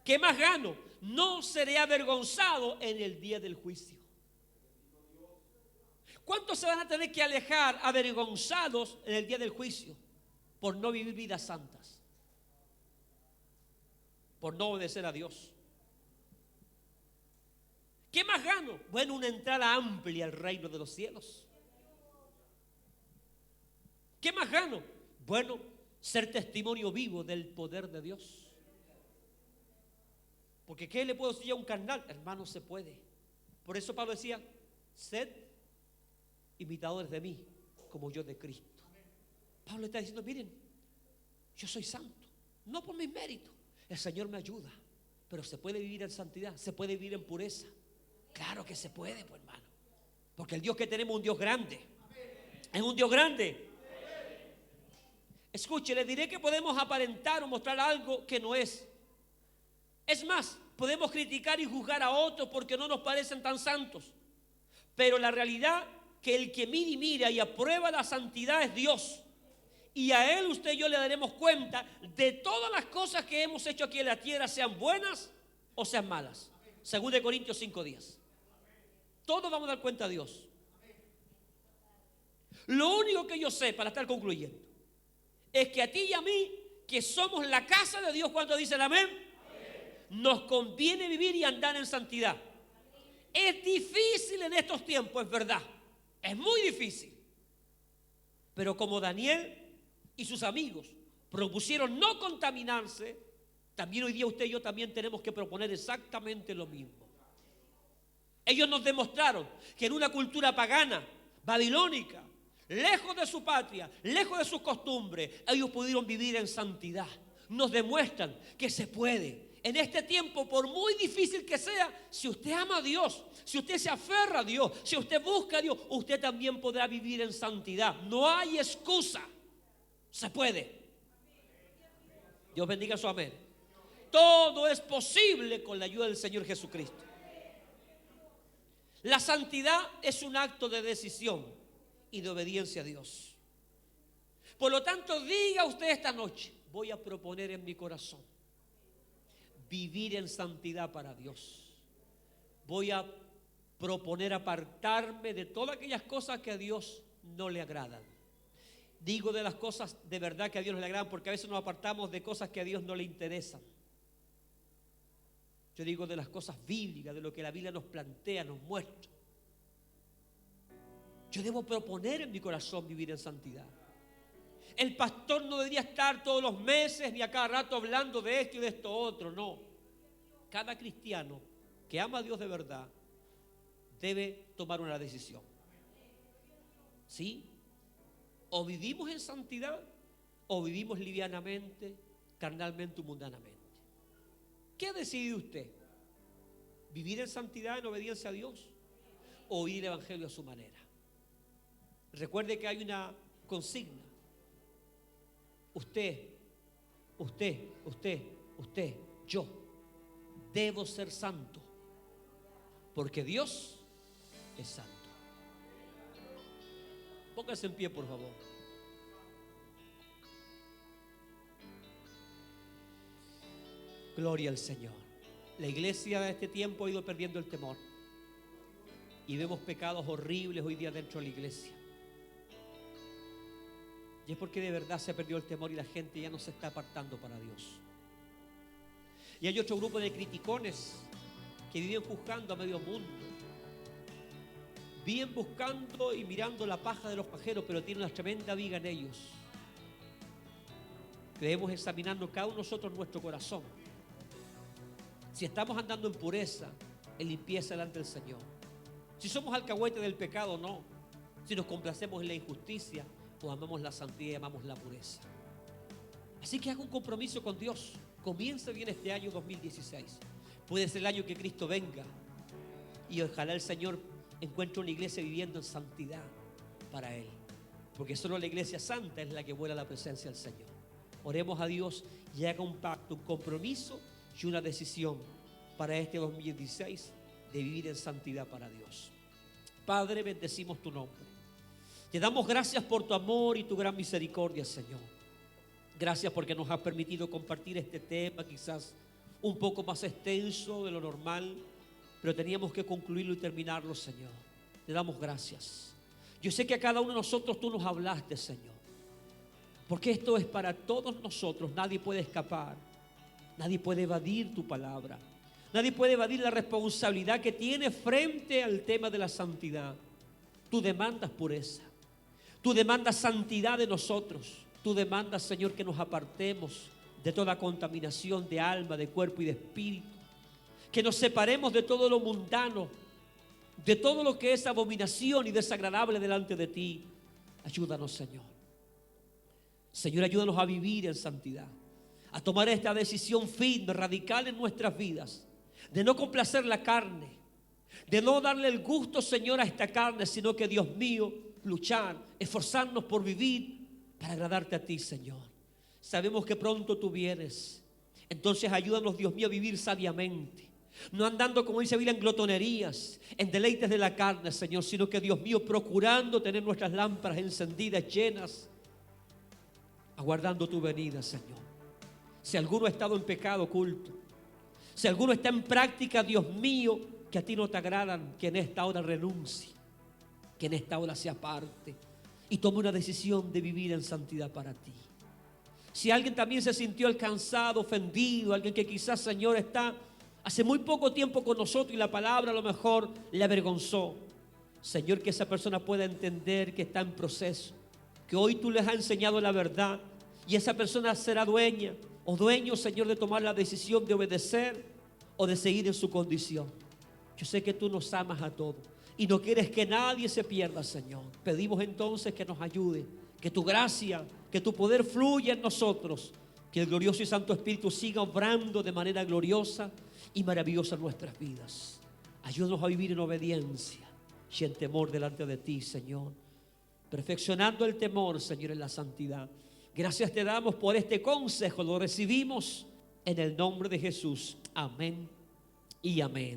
¿Qué más gano? No seré avergonzado en el día del juicio. ¿Cuántos se van a tener que alejar avergonzados en el día del juicio? Por no vivir vidas santas. Por no obedecer a Dios. ¿Qué más gano? Bueno, una entrada amplia al reino de los cielos. ¿Qué más gano? Bueno, ser testimonio vivo del poder de Dios. Porque ¿qué le puedo decir a un carnal? Hermano, se puede. Por eso Pablo decía, sed imitadores de mí, como yo de Cristo. Pablo está diciendo, miren, yo soy santo, no por mis méritos. El Señor me ayuda, pero se puede vivir en santidad, se puede vivir en pureza. Claro que se puede, pues, hermano. Porque el Dios que tenemos es un Dios grande. Es un Dios grande. Escuche, le diré que podemos aparentar o mostrar algo que no es. Es más, podemos criticar y juzgar a otros porque no nos parecen tan santos. Pero la realidad que el que mira y mira y aprueba la santidad es Dios. Y a Él usted y yo le daremos cuenta de todas las cosas que hemos hecho aquí en la tierra, sean buenas o sean malas. 2 Corintios 5:10. Todos vamos a dar cuenta a Dios. Lo único que yo sé, para estar concluyendo, es que a ti y a mí, que somos la casa de Dios, cuando dicen amén, nos conviene vivir y andar en santidad. Es difícil en estos tiempos, es verdad. Es muy difícil. Pero como Daniel y sus amigos propusieron no contaminarse, también hoy día usted y yo también tenemos que proponer exactamente lo mismo. Ellos nos demostraron que en una cultura pagana, babilónica, lejos de su patria, lejos de sus costumbres, ellos pudieron vivir en santidad. Nos demuestran que se puede. En este tiempo, por muy difícil que sea, si usted ama a Dios, si usted se aferra a Dios, si usted busca a Dios, usted también podrá vivir en santidad. No hay excusa. Se puede. Dios bendiga su amén. Todo es posible con la ayuda del Señor Jesucristo. La santidad es un acto de decisión y de obediencia a Dios. Por lo tanto, diga usted esta noche: voy a proponer en mi corazón vivir en santidad para Dios. Voy a proponer apartarme de todas aquellas cosas que a Dios no le agradan. Digo de las cosas de verdad que a Dios no le agradan, porque a veces nos apartamos de cosas que a Dios no le interesan. Yo digo de las cosas bíblicas, de lo que la Biblia nos plantea, nos muestra. Yo debo proponer en mi corazón vivir en santidad. El pastor no debería estar todos los meses ni a cada rato hablando de esto y de esto otro, no. Cada cristiano que ama a Dios de verdad debe tomar una decisión. ¿Sí? O vivimos en santidad o vivimos livianamente, carnalmente o mundanamente. ¿Qué ha decidido usted? ¿Vivir en santidad, en obediencia a Dios, o oír el evangelio a su manera? Recuerde que hay una consigna. Usted, yo debo ser santo, porque Dios es santo. Póngase en pie, por favor. Gloria al Señor. La iglesia de este tiempo ha ido perdiendo el temor y vemos pecados horribles hoy día dentro de la iglesia. Y es porque de verdad se perdió el temor y la gente ya no se está apartando para Dios. Y hay otro grupo de criticones que viven juzgando a medio mundo, viven buscando y mirando la paja de los pajeros, pero tienen una tremenda viga en ellos. Debemos examinarnos cada uno de nosotros nuestro corazón, si estamos andando en pureza, en limpieza delante del Señor, si somos alcahuetes del pecado o no, si nos complacemos en la injusticia o amamos la santidad y amamos la pureza. Así que haga un compromiso con Dios. Comienza bien este año 2016. Puede ser el año que Cristo venga y ojalá el Señor encuentre una iglesia viviendo en santidad para Él, porque solo la iglesia santa es la que vuela a la presencia del Señor. Oremos a Dios y haga un pacto, un compromiso y una decisión para este 2016 de vivir en santidad para Dios. Padre, bendecimos tu nombre. Te damos gracias por tu amor y tu gran misericordia, Señor. Gracias porque nos has permitido compartir este tema, quizás un poco más extenso de lo normal, pero teníamos que concluirlo y terminarlo, Señor. Te damos gracias. Yo sé que a cada uno de nosotros tú nos hablaste, Señor, porque esto es para todos nosotros. Nadie puede escapar, nadie puede evadir tu palabra, nadie puede evadir la responsabilidad que tiene frente al tema de la santidad. Tú demandas pureza, tú demandas santidad de nosotros. Tú demandas, Señor, que nos apartemos de toda contaminación de alma, de cuerpo y de espíritu, que nos separemos de todo lo mundano, de todo lo que es abominación y desagradable delante de ti. Ayúdanos, Señor. Señor, ayúdanos a vivir en santidad, a tomar esta decisión firme, radical en nuestras vidas, de no complacer la carne, de no darle el gusto, Señor, a esta carne, sino que, Dios mío, luchar, esforzarnos por vivir para agradarte a ti, Señor. Sabemos que pronto tú vienes. Entonces ayúdanos, Dios mío, a vivir sabiamente, no andando, como dice la Biblia, en glotonerías, en deleites de la carne, Señor, sino que, Dios mío, procurando tener nuestras lámparas encendidas, llenas, aguardando tu venida, Señor. Si alguno ha estado en pecado oculto, si alguno está en práctica, Dios mío, que a ti no te agradan, que en esta hora renuncie, que en esta hora se aparte y tome una decisión de vivir en santidad para ti. Si alguien también se sintió alcanzado, ofendido, alguien que quizás, Señor, está hace muy poco tiempo con nosotros y la palabra a lo mejor le avergonzó, Señor, que esa persona pueda entender que está en proceso, que hoy tú les has enseñado la verdad y esa persona será dueña o dueño, Señor, de tomar la decisión de obedecer o de seguir en su condición. Yo sé que tú nos amas a todos y no quieres que nadie se pierda, Señor. Pedimos entonces que nos ayude, que tu gracia, que tu poder fluya en nosotros, Que el glorioso y santo Espíritu siga obrando de manera gloriosa y maravillosa en nuestras vidas. Ayúdanos a vivir en obediencia y en temor delante de ti, Señor. Perfeccionando el temor, Señor, en la santidad. Gracias te damos por este consejo. Lo recibimos en el nombre de Jesús. Amén y amén.